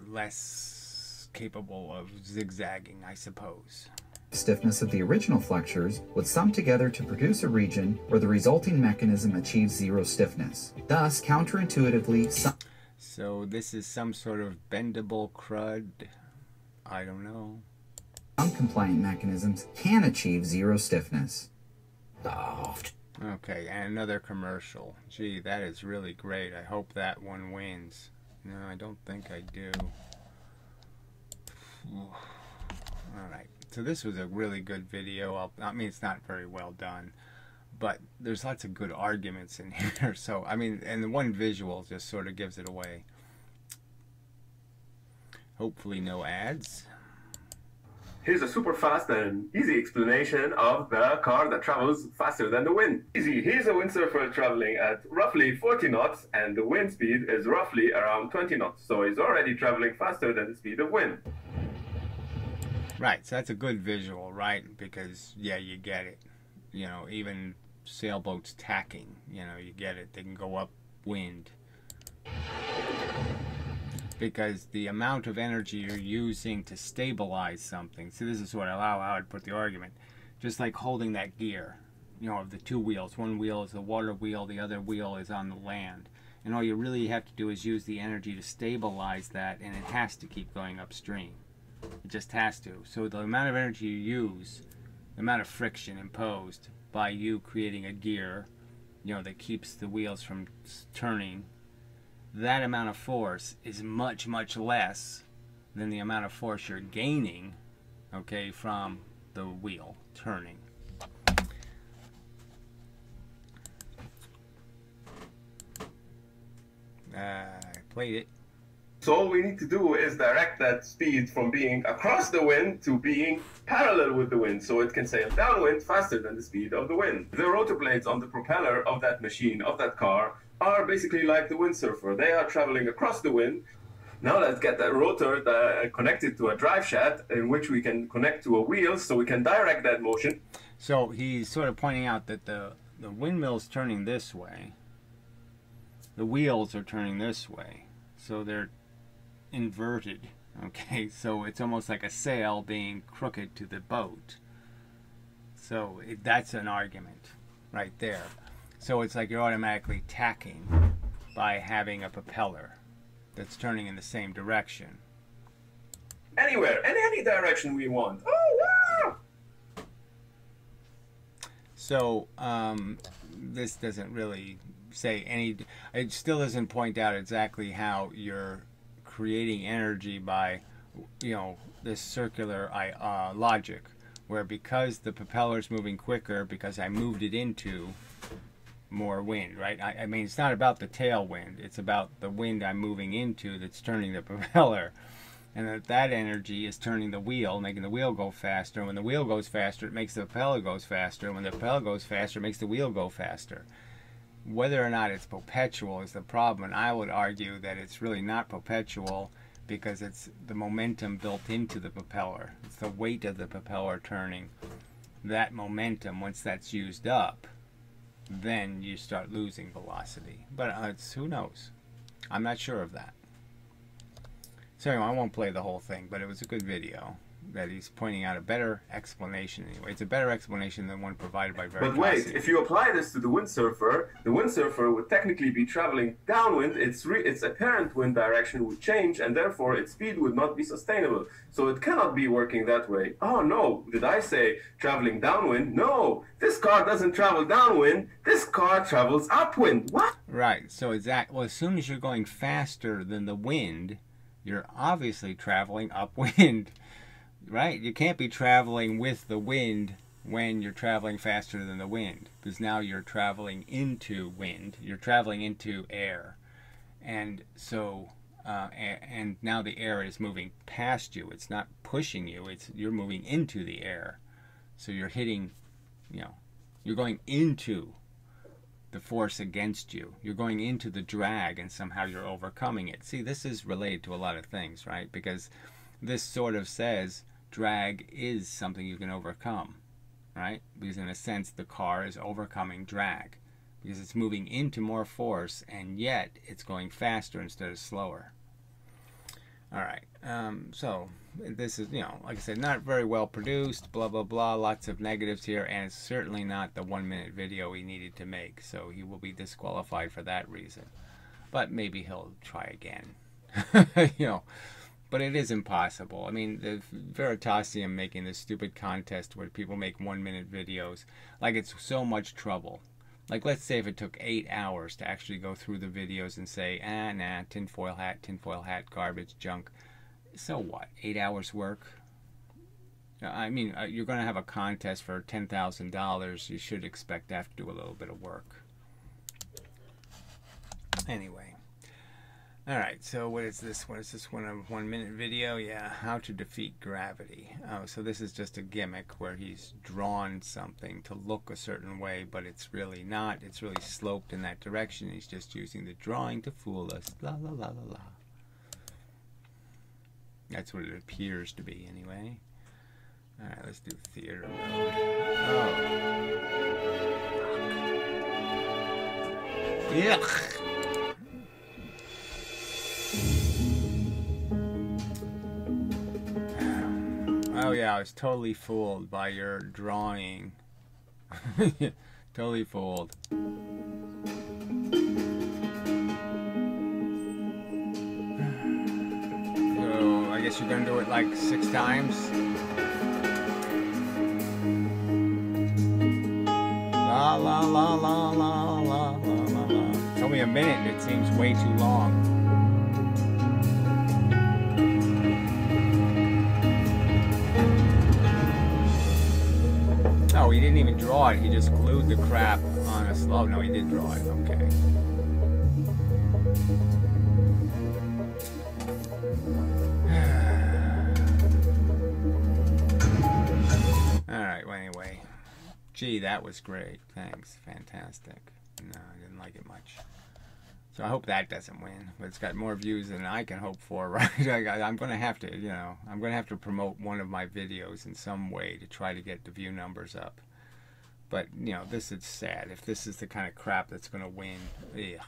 less capable of zigzagging, I suppose.
Stiffness of the original flexures would sum together to produce a region where the resulting mechanism achieves 0 stiffness. Thus, counterintuitively,
so this is some sort of bendable crud? I don't know.
Some compliant mechanisms can achieve 0 stiffness.
Okay, and another commercial. Gee, that is really great. I hope that one wins. No, I don't think I do. Alright, so this was a really good video. I mean, it's not very well done, but there's lots of good arguments in here. So, I mean, and the one visual just sort of gives it away. Hopefully no ads.
Here's a super fast and easy explanation of the car that travels faster than the wind. Easy, here's a windsurfer traveling at roughly 40 knots and the wind speed is roughly around 20 knots. So he's already traveling faster than the speed of wind.
Right, so that's a good visual, right? Because, yeah, you get it. You know, even sailboats tacking, you know, you get it. They can go upwind. Because the amount of energy you're using to stabilize something, so this is what how I'd put the argument, just like holding that gear, you know, of the two wheels. One wheel is the water wheel, the other wheel is on the land. And all you really have to do is use the energy to stabilize that, and it has to keep going upstream. It just has to. So the amount of energy you use, the amount of friction imposed by you creating a gear, you know, that keeps the wheels from turning, that amount of force is much, much less than the amount of force you're gaining, okay, from the wheel turning. I played it.
So all we need to do is direct that speed from being across the wind to being parallel with the wind, so it can sail downwind faster than the speed of the wind. The rotor blades on the propeller of that machine, of that car, are basically like the windsurfer. They are traveling across the wind. Now let's get that rotor connected to a drive shaft in which we can connect to a wheel so we can direct that motion.
So he's sort of pointing out that the windmill's turning this way. The wheels are turning this way. So they're inverted. Okay, so it's almost like a sail being crooked to the boat. So that's an argument right there. So it's like you're automatically tacking by having a propeller that's turning in the same direction.
Anywhere, in any direction we want. Oh, wow!
So this doesn't really say any, it still doesn't point out exactly how you're creating energy by, you know, this circular logic, where because the propeller's moving quicker because I moved it into more wind, right? I mean, it's not about the tailwind, it's about the wind I'm moving into that's turning the propeller, and that energy is turning the wheel, making the wheel go faster. When the wheel goes faster, it makes the propeller goes faster. When the propeller goes faster, it makes the wheel go faster. Whether or not it's perpetual is the problem, and I would argue that it's really not perpetual because it's the momentum built into the propeller. It's the weight of the propeller turning. That momentum, once that's used up, then you start losing velocity. But it's, who knows? I'm not sure of that. So anyway, I won't play the whole thing, but it was a good video that he's pointing out a better explanation anyway. It's a better explanation than one provided by Veritasium.
But wait, if you apply this to the windsurfer would technically be traveling downwind. Its apparent wind direction would change, and therefore its speed would not be sustainable. So it cannot be working that way. Oh no, did I say traveling downwind? No, this car doesn't travel downwind. This car travels upwind. What?
Right, so well, as soon as you're going faster than the wind, you're obviously traveling upwind. Right? You can't be traveling with the wind when you're traveling faster than the wind, because now you're traveling into wind. You're traveling into air. And so, and now the air is moving past you. It's not pushing you. You're moving into the air. So you're hitting, you know, you're going into the force against you. You're going into the drag, and somehow you're overcoming it. See, this is related to a lot of things, right? Because this sort of says drag is something you can overcome, right? Because in a sense, the car is overcoming drag because it's moving into more force, and yet it's going faster instead of slower. All right, so this is, you know, like I said, not very well produced, blah, blah, blah, lots of negatives here, and it's certainly not the 1-minute video he needed to make, so he will be disqualified for that reason. But maybe he'll try again, you know. But it is impossible. I mean, the Veritasium making this stupid contest where people make 1-minute videos, like it's so much trouble. Like, let's say if it took 8 hours to actually go through the videos and say, nah, tinfoil hat, garbage, junk. So what? 8 hours work? I mean, you're going to have a contest for $10,000. You should expect to have to do a little bit of work. Anyway. Alright, so what is this one? Is this one a 1 minute video? Yeah, how to defeat gravity. Oh, so this is just a gimmick where he's drawn something to look a certain way, but it's really not. It's really sloped in that direction. He's just using the drawing to fool us. La la la la la. That's what it appears to be, anyway. Alright, let's do theater mode. Oh. Yuck! Oh yeah, I was totally fooled by your drawing. Totally fooled. So I guess you're gonna do it like 6 times. La la la la la la la la. It's only a minute and it seems way too long. Oh, he didn't even draw it. He just glued the crap on a slow. No, he did draw it. Okay. Alright, well, anyway. Gee, that was great. Thanks. Fantastic. No, I didn't like it much. So I hope that doesn't win. But it's got more views than I can hope for, right? I'm going to have to, you know, I'm going to have to promote one of my videos in some way to try to get the view numbers up. But, you know, this is sad. If this is the kind of crap that's going to win. Ugh.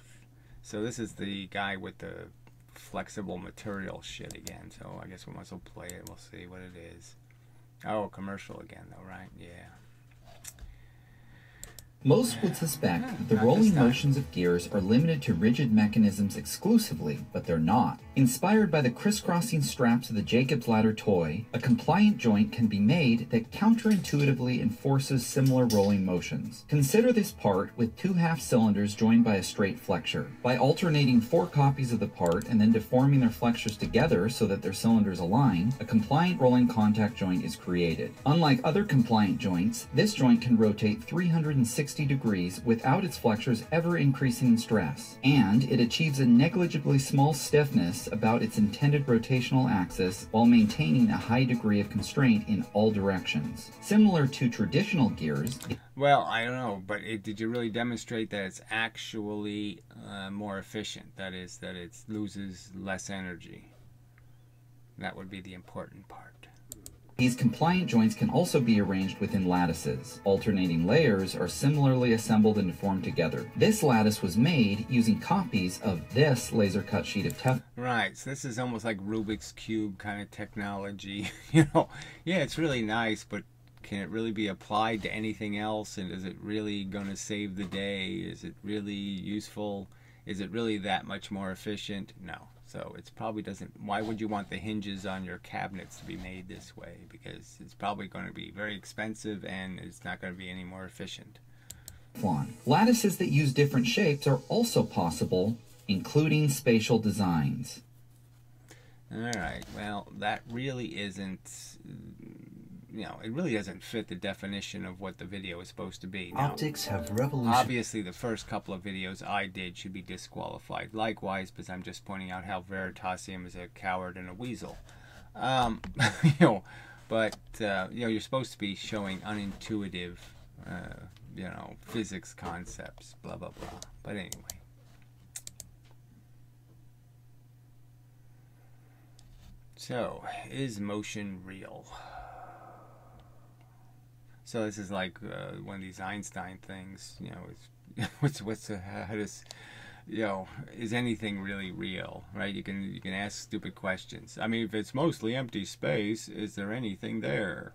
So this is the guy with the flexible material shit again. So I guess we might as well play it. We'll see what it is. Oh, commercial again, though, right? Yeah.
Most would suspect that the rolling motions of gears are limited to rigid mechanisms exclusively, but they're not. Inspired by the crisscrossing straps of the Jacob's Ladder toy, a compliant joint can be made that counterintuitively enforces similar rolling motions. Consider this part with 2 half cylinders joined by a straight flexure. By alternating 4 copies of the part and then deforming their flexures together so that their cylinders align, a compliant rolling contact joint is created. Unlike other compliant joints, this joint can rotate 360 degrees without its flexures ever increasing in stress, and it achieves a negligibly small stiffness about its intended rotational axis while maintaining a high degree of constraint in all directions. Similar to traditional gears...
Well, I don't know, but did you really demonstrate that it's actually more efficient? That is, that it loses less energy. That would be the important part.
These compliant joints can also be arranged within lattices. Alternating layers are similarly assembled and formed together. This lattice was made using copies of this laser cut sheet of Teflon.
Right, so this is almost like Rubik's Cube kind of technology. You know, yeah, it's really nice, but can it really be applied to anything else? And is it really going to save the day? Is it really useful? Is it really that much more efficient? No. So it probably doesn't. Why would you want the hinges on your cabinets to be made this way? Because it's probably going to be very expensive and it's not going to be any more efficient.
Lattices that use different shapes are also possible, including spatial designs.
Alright, well, that really isn't, you know, it really doesn't fit the definition of what the video is supposed to be. Now,
optics have revolutionized.
Obviously, the first couple of videos I did should be disqualified. Likewise, because I'm just pointing out how Veritasium is a coward and a weasel. You know, but, you know, you're supposed to be showing unintuitive, you know, physics concepts, blah, blah, blah. But anyway. So, is motion real? So this is like one of these Einstein things, you know. How does, you know, is anything really real, right? You can ask stupid questions. I mean, if it's mostly empty space, is there anything there?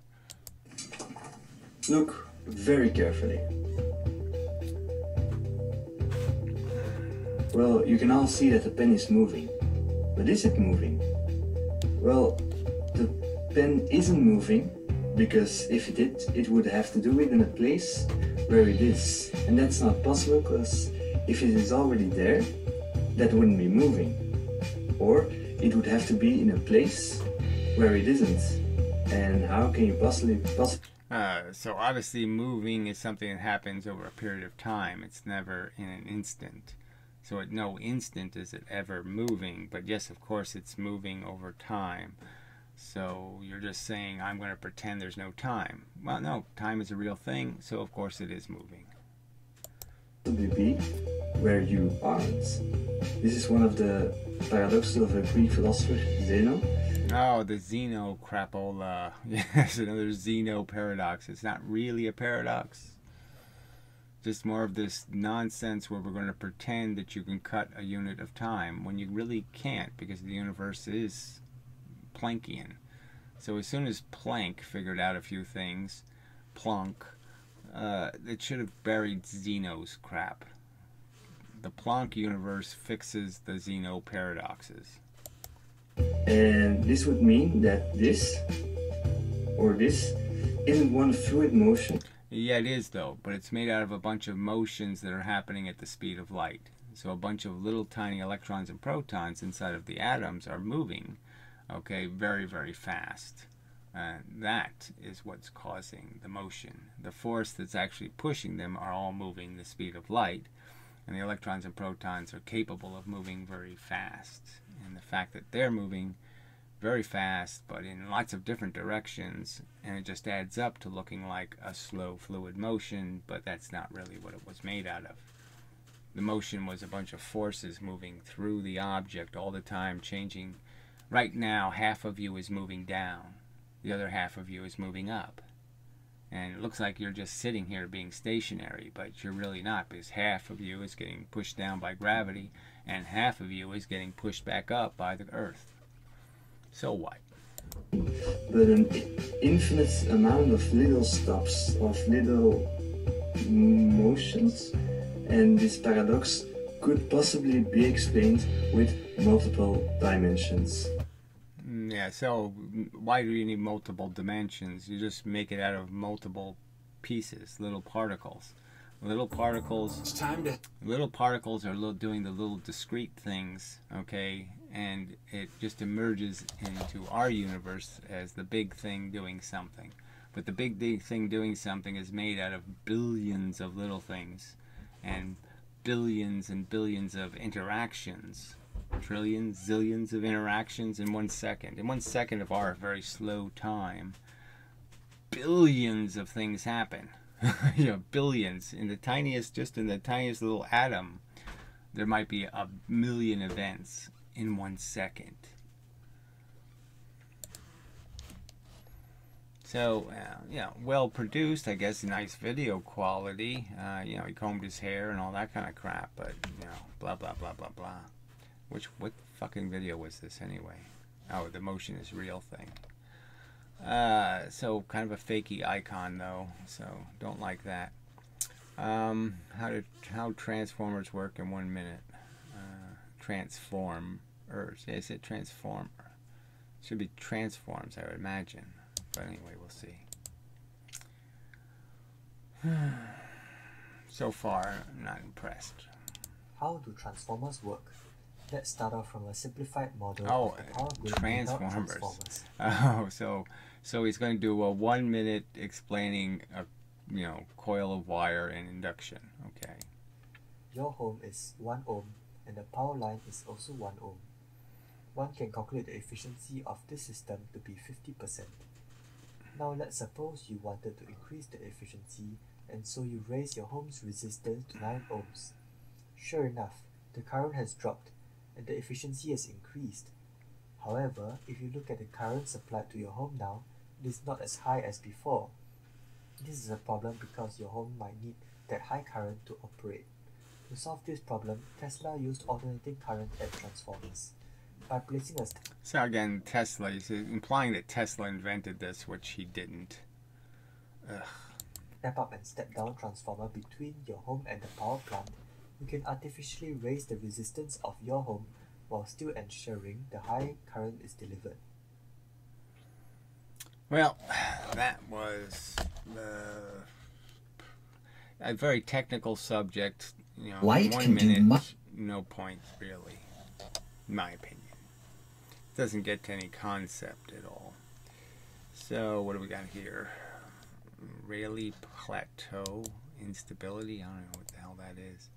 Look very carefully. Well, you can all see that the pen is moving, but is it moving? Well, the pen isn't moving. Because if it did, it would have to do it in a place where it is. And that's not possible, because if it is already there, that wouldn't be moving. Or it would have to be in a place where it isn't. And how can you possibly
So obviously moving is something that happens over a period of time. It's never in an instant. So at no instant is it ever moving. But yes, of course, it's moving over time. So you're just saying, I'm going to pretend there's no time. Well, no, time is a real thing, so of course it is moving.
be where you aren't? This is one of the paradoxes of a Greek philosopher, Zeno.
Oh, the Zeno crapola. Yes, another Zeno paradox. It's not really a paradox. Just more of this nonsense where we're going to pretend that you can cut a unit of time when you really can't, because the universe is Planckian. So as soon as Planck figured out a few things, Planck, it should have buried Zeno's crap. The Planck universe fixes the Zeno paradoxes.
And this would mean that this, or this, isn't one fluid motion.
Yeah, it is though, but it's made out of a bunch of motions that are happening at the speed of light. So a bunch of little tiny electrons and protons inside of the atoms are moving, okay, very, very fast. That is what's causing the motion. The force that's actually pushing them are all moving the speed of light, and the electrons and protons are capable of moving very fast. And the fact that they're moving very fast, but in lots of different directions, and it just adds up to looking like a slow fluid motion, but that's not really what it was made out of. The motion was a bunch of forces moving through the object all the time, changing. Right now, half of you is moving down. The other half of you is moving up. And it looks like you're just sitting here being stationary, but you're really not, because half of you is getting pushed down by gravity, and half of you is getting pushed back up by the Earth. So what?
But an infinite amount of little stops, of little motions, and this paradox could possibly be explained with multiple dimensions.
Yeah, so why do you need multiple dimensions? You just make it out of multiple pieces, little particles. Little particles.
It's time to.
Little particles are doing the little discrete things, okay, and it just emerges into our universe as the big thing doing something. But the big thing doing something is made out of billions of little things, and billions of interactions. Trillions, zillions of interactions in 1 second. In 1 second of our very slow time, billions of things happen. You know, billions. In the tiniest little atom, there might be 1 million events in 1 second. So, you know, well produced, I guess, nice video quality. You know, he combed his hair and all that kind of crap, but, you know, blah, blah, blah, blah, blah. What fucking video was this anyway? Oh, the motion is real thing. So kind of a fakey icon though, so don't like that. How transformers work in 1 minute? Transformers. Yeah, I said transformer. Should be transforms, I would imagine. But anyway, we'll see. So far, I'm not impressed.
How do transformers work? Let's start off from a simplified model
of
the power grid
transformers. Oh, so he's going to do a 1 minute explaining a coil of wire and induction. Okay.
Your home is 1 ohm and the power line is also 1 ohm. One can calculate the efficiency of this system to be 50%. Now let's suppose you wanted to increase the efficiency, and so you raise your home's resistance to 9 ohms. Sure enough, the current has dropped and the efficiency has increased. However, if you look at the current supplied to your home now, it is not as high as before. This is a problem because your home might need that high current to operate. To solve this problem, Tesla used alternating current at transformers. By placing a
So again, Tesla, he's implying that Tesla invented this, which he didn't. Ugh.
step up and step down transformer between your home and the power plant, you can artificially raise the resistance of your home while still ensuring the high current is delivered.
Well, that was a very technical subject. You know,
Light
1
can do
minute, no point really, in my opinion. It doesn't get to any concept at all. So what do we got here? Rayleigh plateau instability. I don't know what the hell that is.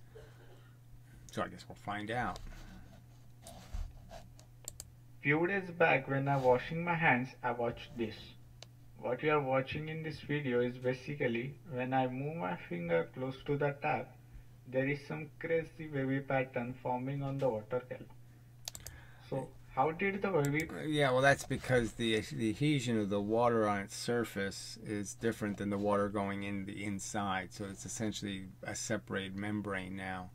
So I guess we'll find out.
Few days back when I washing my hands, I watched this. What you are watching in this video is basically when I move my finger close to the tap, there is some crazy wavy pattern forming on the water column. So how did the wavy...
Yeah, well that's because the adhesion of the water on its surface is different than the water going in the inside. So it's essentially a separated membrane now.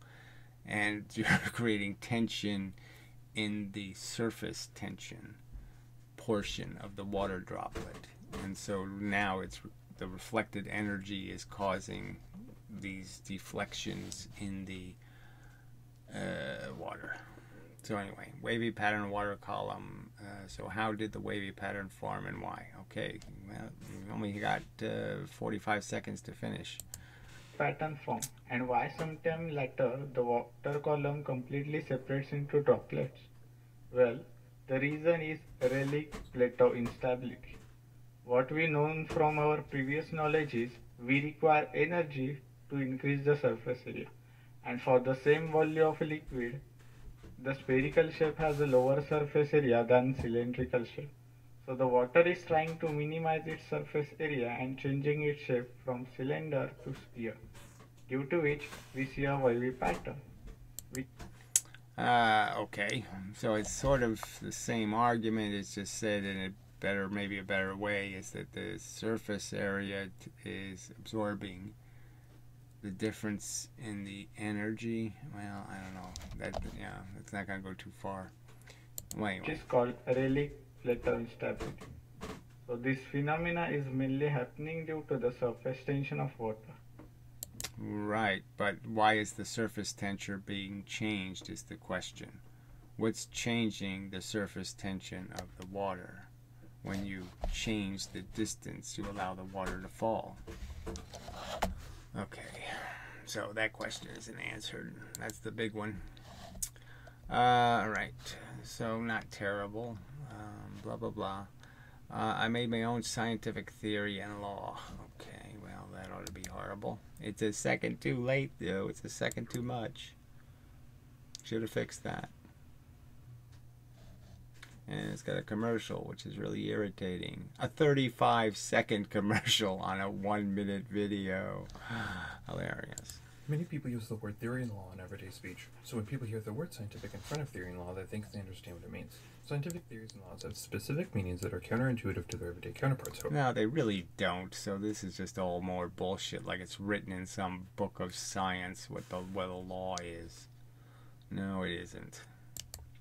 And you're creating tension in the surface tension portion of the water droplet. And so now it's the reflected energy is causing these deflections in the water. So anyway, wavy pattern water column. So how did the wavy pattern form and why? Okay, well, we only got 45 seconds to finish.
Pattern form, and why sometime later the water column completely separates into droplets? Well, the reason is Rayleigh plateau instability. What we know from our previous knowledge is we require energy to increase the surface area, and for the same volume of liquid, the spherical shape has a lower surface area than cylindrical shape. So the water is trying to minimize its surface area and changing its shape from cylinder to sphere, due to which we see a wavy pattern.
Okay, so it's sort of the same argument. It's just said in a better, maybe a better way, is that the surface area is absorbing the difference in the energy. Well, I don't know. That, yeah, it's not gonna go too far. Well, anyway.
It is called Rayleigh plateau instability. So this phenomena is mainly happening due to the surface tension of water.
Right, but why is the surface tension being changed is the question. What's changing the surface tension of the water when you change the distance to allow the water to fall? Okay, so that question isn't answered. That's the big one. Alright, so not terrible. Blah, blah, blah. I made my own scientific theory and law. Okay, well, that ought to be horrible. It's a second too late, though. It's a second too much. Should have fixed that. And it's got a commercial, which is really irritating. A 35-second commercial on a 1-minute video. Hilarious.
Many people use the word theory and law in everyday speech, so when people hear the word scientific in front of theory and law, they think they understand what it means. Scientific theories and laws have specific meanings that are counterintuitive to their everyday counterparts.
No, they really don't, so this is just all more bullshit, like it's written in some book of science what the law is. No, it isn't.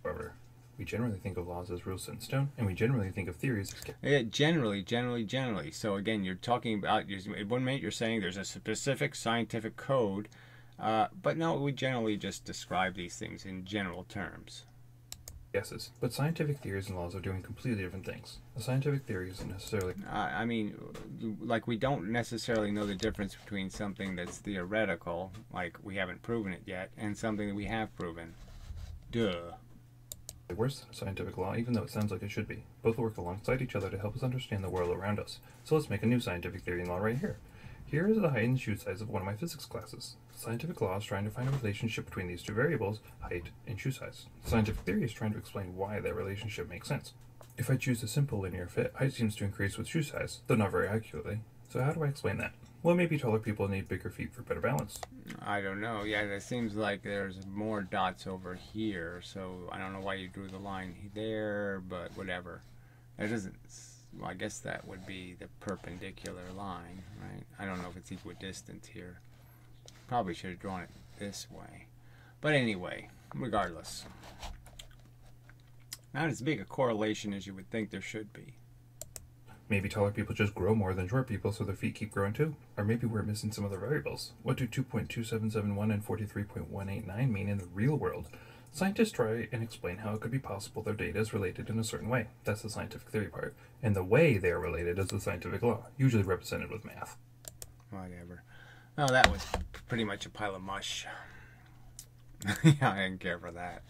However, we generally think of laws as rules set in stone, and we generally think of theories as...
Yeah, generally. So again, you're talking about, at 1 minute you're saying there's a specific scientific code, but no, we generally just describe these things in general terms.
Guesses, but scientific theories and laws are doing completely different things. A scientific theory isn't necessarily...
I mean, like we don't necessarily know the difference between something that's theoretical, like we haven't proven it yet, and something that we have proven. Duh.
Worse than a scientific law, even though it sounds like it should be. Both work alongside each other to help us understand the world around us. So let's make a new scientific theory and law right here. Here is the height and shoe size of one of my physics classes. Scientific law is trying to find a relationship between these two variables, height and shoe size. Scientific theory is trying to explain why that relationship makes sense. If I choose a simple linear fit, height seems to increase with shoe size, though not very accurately. So how do I explain that? Well, maybe taller people need bigger feet for better balance.
I don't know. Yeah, it seems like there's more dots over here, so I don't know why you drew the line there, but whatever. That doesn't... Well, I guess that would be the perpendicular line, right? I don't know if it's equidistant here. Probably should have drawn it this way. But anyway, regardless. Not as big a correlation as you would think there should be.
Maybe taller people just grow more than short people, so their feet keep growing too. Or maybe we're missing some other variables. What do 2.2771 and 43.189 mean in the real world? Scientists try and explain how it could be possible their data is related in a certain way. That's the scientific theory part. And the way they are related is the scientific law, usually represented with math.
Whatever. Well, that was pretty much a pile of mush. Yeah, I didn't care for that.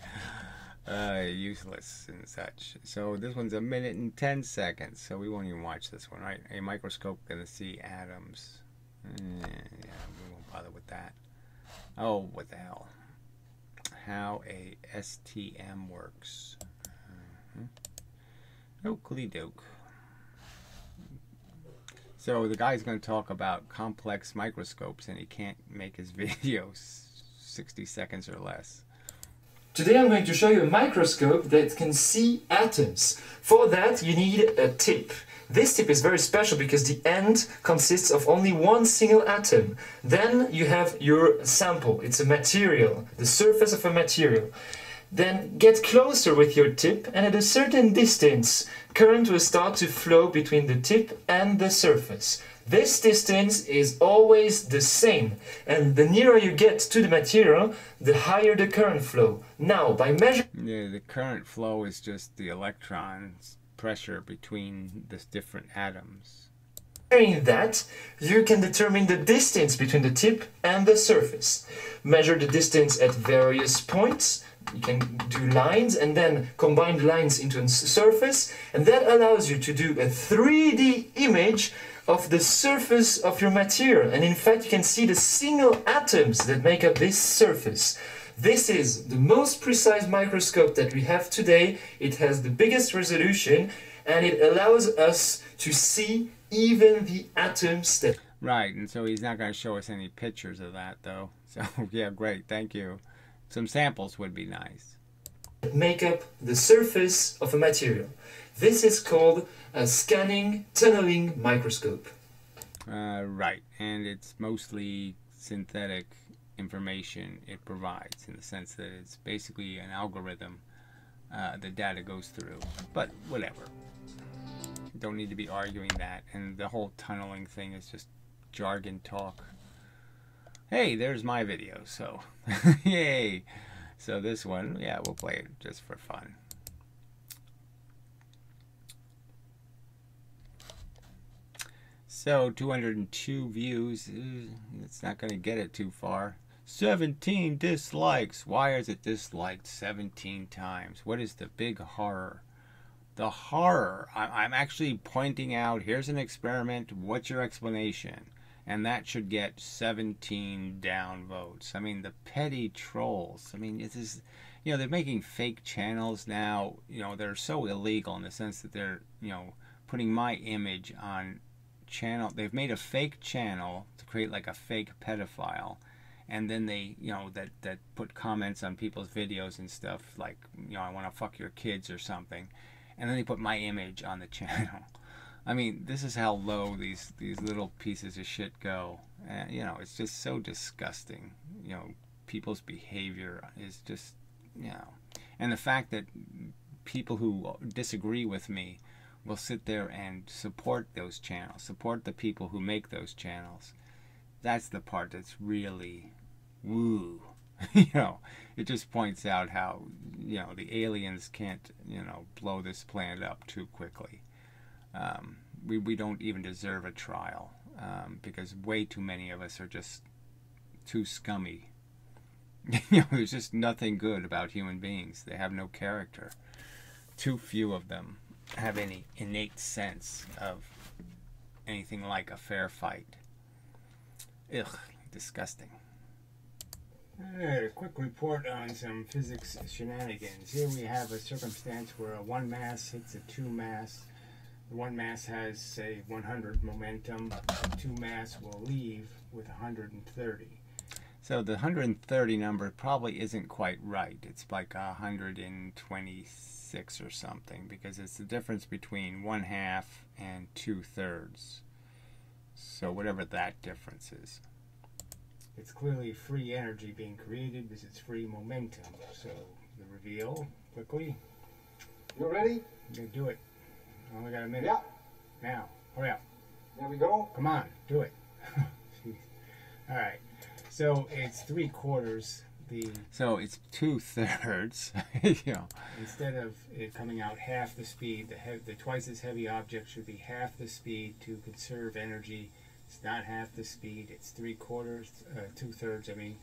useless and such. So this one's 1 minute and 10 seconds, so we won't even watch this one, right? A microscope gonna see atoms. Yeah, we won't bother with that. Oh, what the hell? How a STM works. Oakley doke. So the guy's going to talk about complex microscopes, and he can't make his videos 60 seconds or less.
Today I'm going to show you a microscope that can see atoms. For that you need a tip. This tip is very special because the end consists of only one single atom. Then you have your sample. It's a material, the surface of a material. Then get closer with your tip, and at a certain distance, current will start to flow between the tip and the surface. This distance is always the same, and the nearer you get to the material, the higher the current flow. Now, by measuring...
Yeah, the current flow is just the electrons pressure between the different atoms.
That, you can determine the distance between the tip and the surface. Measure the distance at various points. You can do lines and then combine lines into a surface, and that allows you to do a 3D image of the surface of your material. And in fact, you can see the single atoms that make up this surface. This is the most precise microscope that we have today. It has the biggest resolution, and it allows us to see even the atoms that...
Right, and so he's not going to show us any pictures of that, though. So, yeah, great, thank you. Some samples would be nice.
Make up the surface of a material. This is called a scanning tunneling microscope.
Right, and it's mostly synthetic information it provides, in the sense that it's basically an algorithm the data goes through. But whatever. Don't need to be arguing that. And the whole tunneling thing is just jargon talk. Hey, there's my video, so yay. So this one, yeah, we'll play it just for fun. So 202 views, it's not going to get it too far. 17 dislikes. Why is it disliked 17 times? What is the big horror? The horror, I'm actually pointing out, here's an experiment, what's your explanation? And that should get 17 down votes. I mean, the petty trolls. I mean, it is, you know, they're making fake channels now. You know, they're so illegal in the sense that they're, you know, putting my image on channel. They've made a fake channel to create like a fake pedophile. And then they, you know, that put comments on people's videos and stuff like, you know, I want to fuck your kids or something. And then they put my image on the channel. I mean, this is how low these little pieces of shit go. And, you know, it's just so disgusting. You know, people's behavior is just, you know. And the fact that people who disagree with me will sit there and support those channels, support the people who make those channels. That's the part that's really woo. You know, it just points out how, you know, the aliens can't, you know, blow this planet up too quickly. We don't even deserve a trial because way too many of us are just too scummy. You know, there's just nothing good about human beings. They have no character. Too few of them have any innate sense of anything like a fair fight. Ugh, disgusting. Alright, a quick report on some physics shenanigans. Here we have a circumstance where a one mass hits a two mass. The one mass has, say, 100 momentum. The two mass will leave with 130. So the 130 number probably isn't quite right. It's like 126 or something, because it's the difference between 1/2 and 2/3. So whatever that difference is. It's clearly free energy being created because it's free momentum. So the reveal, quickly.
You ready?
Yeah, do it. Only got a minute.
Yeah.
Now, hurry up.
There we go.
Come on, do it. All right. So it's 3/4. So it's 2/3. You know, instead of it coming out half the speed, the twice as heavy object should be half the speed to conserve energy. It's not half the speed. It's 3/4, 2/3. I mean,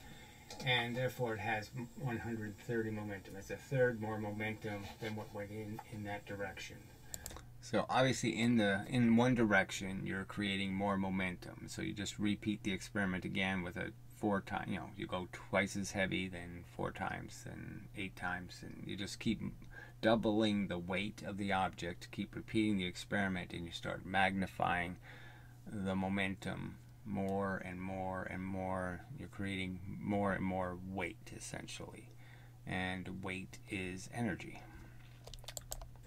and therefore it has 130 momentum. It's a third more momentum than what went in that direction. So obviously in one direction you're creating more momentum. So you just repeat the experiment again with a 4 times, you know, you go twice as heavy, then 4 times, then 8 times, and you just keep doubling the weight of the object, keep repeating the experiment, and you start magnifying the momentum more and more and more. You're creating more and more weight, essentially. And weight is energy.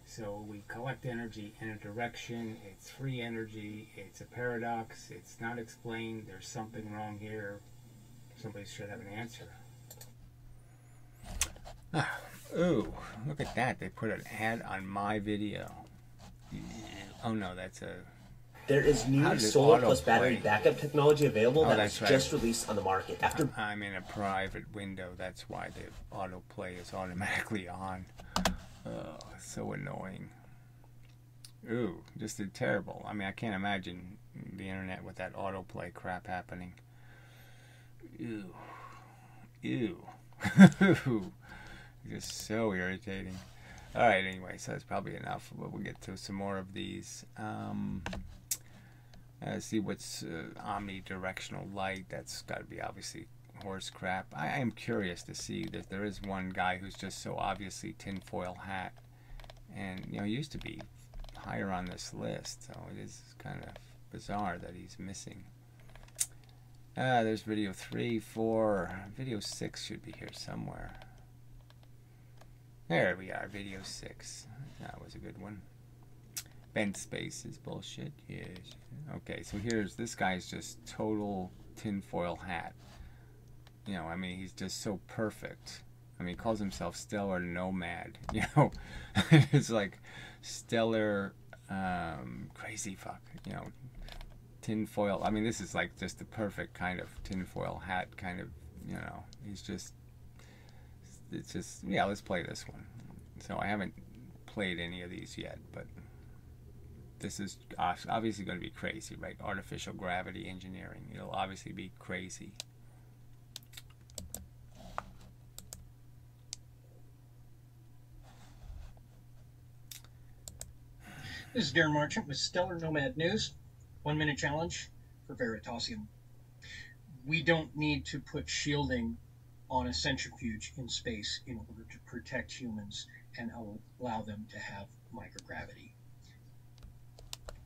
So we collect energy in a direction. It's free energy. It's a paradox. It's not explained. There's something wrong here. Somebody should have an answer. Ooh, look at that. They put an ad on my video. Oh no, that's a...
There is new solar plus battery backup technology available that was just released on the market. After
I'm in a private window, that's why the autoplay is automatically on. Oh, it's so annoying. Ooh, just terrible. I mean, I can't imagine the internet with that autoplay crap happening. Ew. Ew. Just so irritating. Alright, anyway, so that's probably enough. We'll get to some more of these. See what's omnidirectional light. That's got to be obviously horse crap. I am curious to see that there is one guy who's just so obviously tinfoil hat, and you know, he used to be higher on this list, so it is kind of bizarre that he's missing. There's video 3, 4, video 6 should be here somewhere. There we are, video 6. That was a good one. Bent space is bullshit. Yes. Okay, so here's this guy's just total tinfoil hat. You know, I mean, he's just so perfect. I mean, he calls himself Stellar Nomad. You know, it's like stellar crazy fuck. You know, tinfoil. I mean, this is like just the perfect kind of tinfoil hat kind of. You know, he's just. It's just, yeah. Let's play this one. So I haven't played any of these yet, but this is obviously going to be crazy, right? Artificial gravity engineering. It'll obviously be crazy.
This is Darren Marchant with Stellar Nomad News. 1 minute challenge for Veritasium. We don't need to put shielding on a centrifuge in space in order to protect humans and allow them to have microgravity.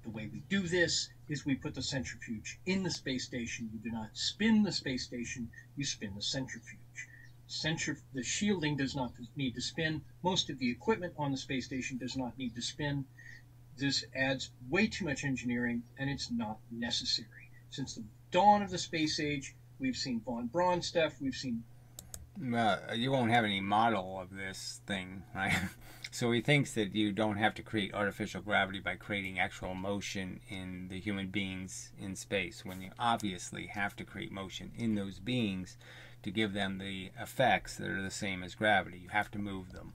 The way we do this is we put the centrifuge in the space station. You do not spin the space station, you spin the centrifuge. The shielding does not need to spin. Most of the equipment on the space station does not need to spin. This adds way too much engineering, and it's not necessary. Since the dawn of the space age, we've seen von Braun stuff, we've seen...
you won't have any model of this thing, right? So he thinks that you don't have to create artificial gravity by creating actual motion in the human beings in space, when you obviously have to create motion in those beings to give them the effects that are the same as gravity. You have to move them.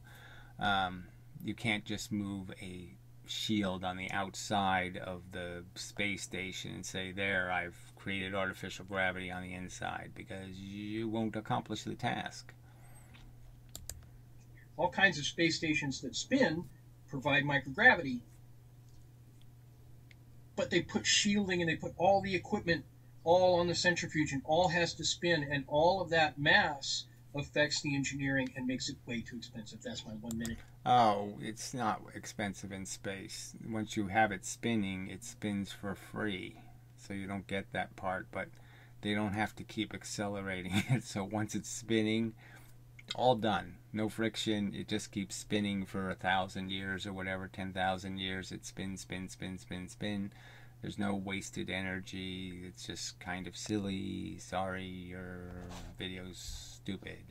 You can't just move a shield on the outside of the space station and say, there, I've created artificial gravity on the inside, because you won't accomplish the task.
All kinds of space stations that spin provide microgravity, but they put shielding and they put all the equipment all on the centrifuge, and all has to spin, and all of that mass affects the engineering and makes it way too expensive. That's my 1 minute.
Oh, it's not expensive in space. Once you have it spinning, it spins for free. So you don't get that part, but they don't have to keep accelerating it. So once it's spinning, all done. No friction. It just keeps spinning for 1,000 years or whatever, 10,000 years. It spins, spin, spin, spin, spin. There's no wasted energy. It's just kind of silly. Sorry, your video's stupid.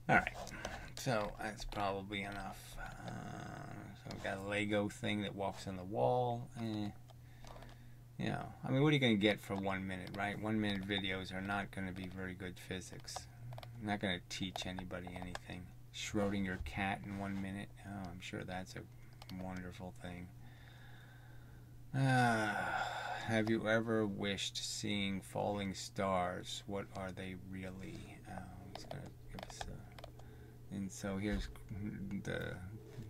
Alright, so that's probably enough. So we've got a Lego thing that walks on the wall. You know, I mean, what are you going to get for 1 minute, right? 1 minute videos are not going to be very good physics. I'm not going to teach anybody anything. Schrodinger cat in 1 minute. Oh, I'm sure that's a wonderful thing. have you ever wished seeing falling stars? What are they really? He's going to give us and so here's the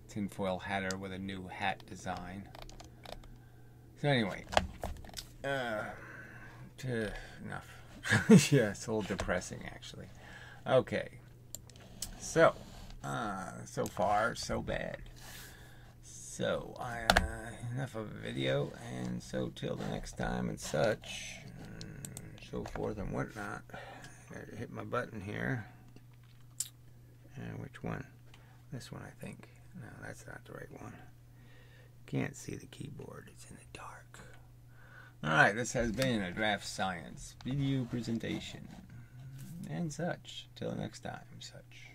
tinfoil hatter with a new hat design. So anyway, enough. Yeah, it's a little depressing actually. Okay, so so far so bad. So enough of a video, and so till the next time and such, and so forth and whatnot. Gotta hit my button here. And which one? This one, I think. No, that's not the right one. Can't see the keyboard. It's in the dark. Alright, this has been a Draft Science video presentation and such. Till next time, such.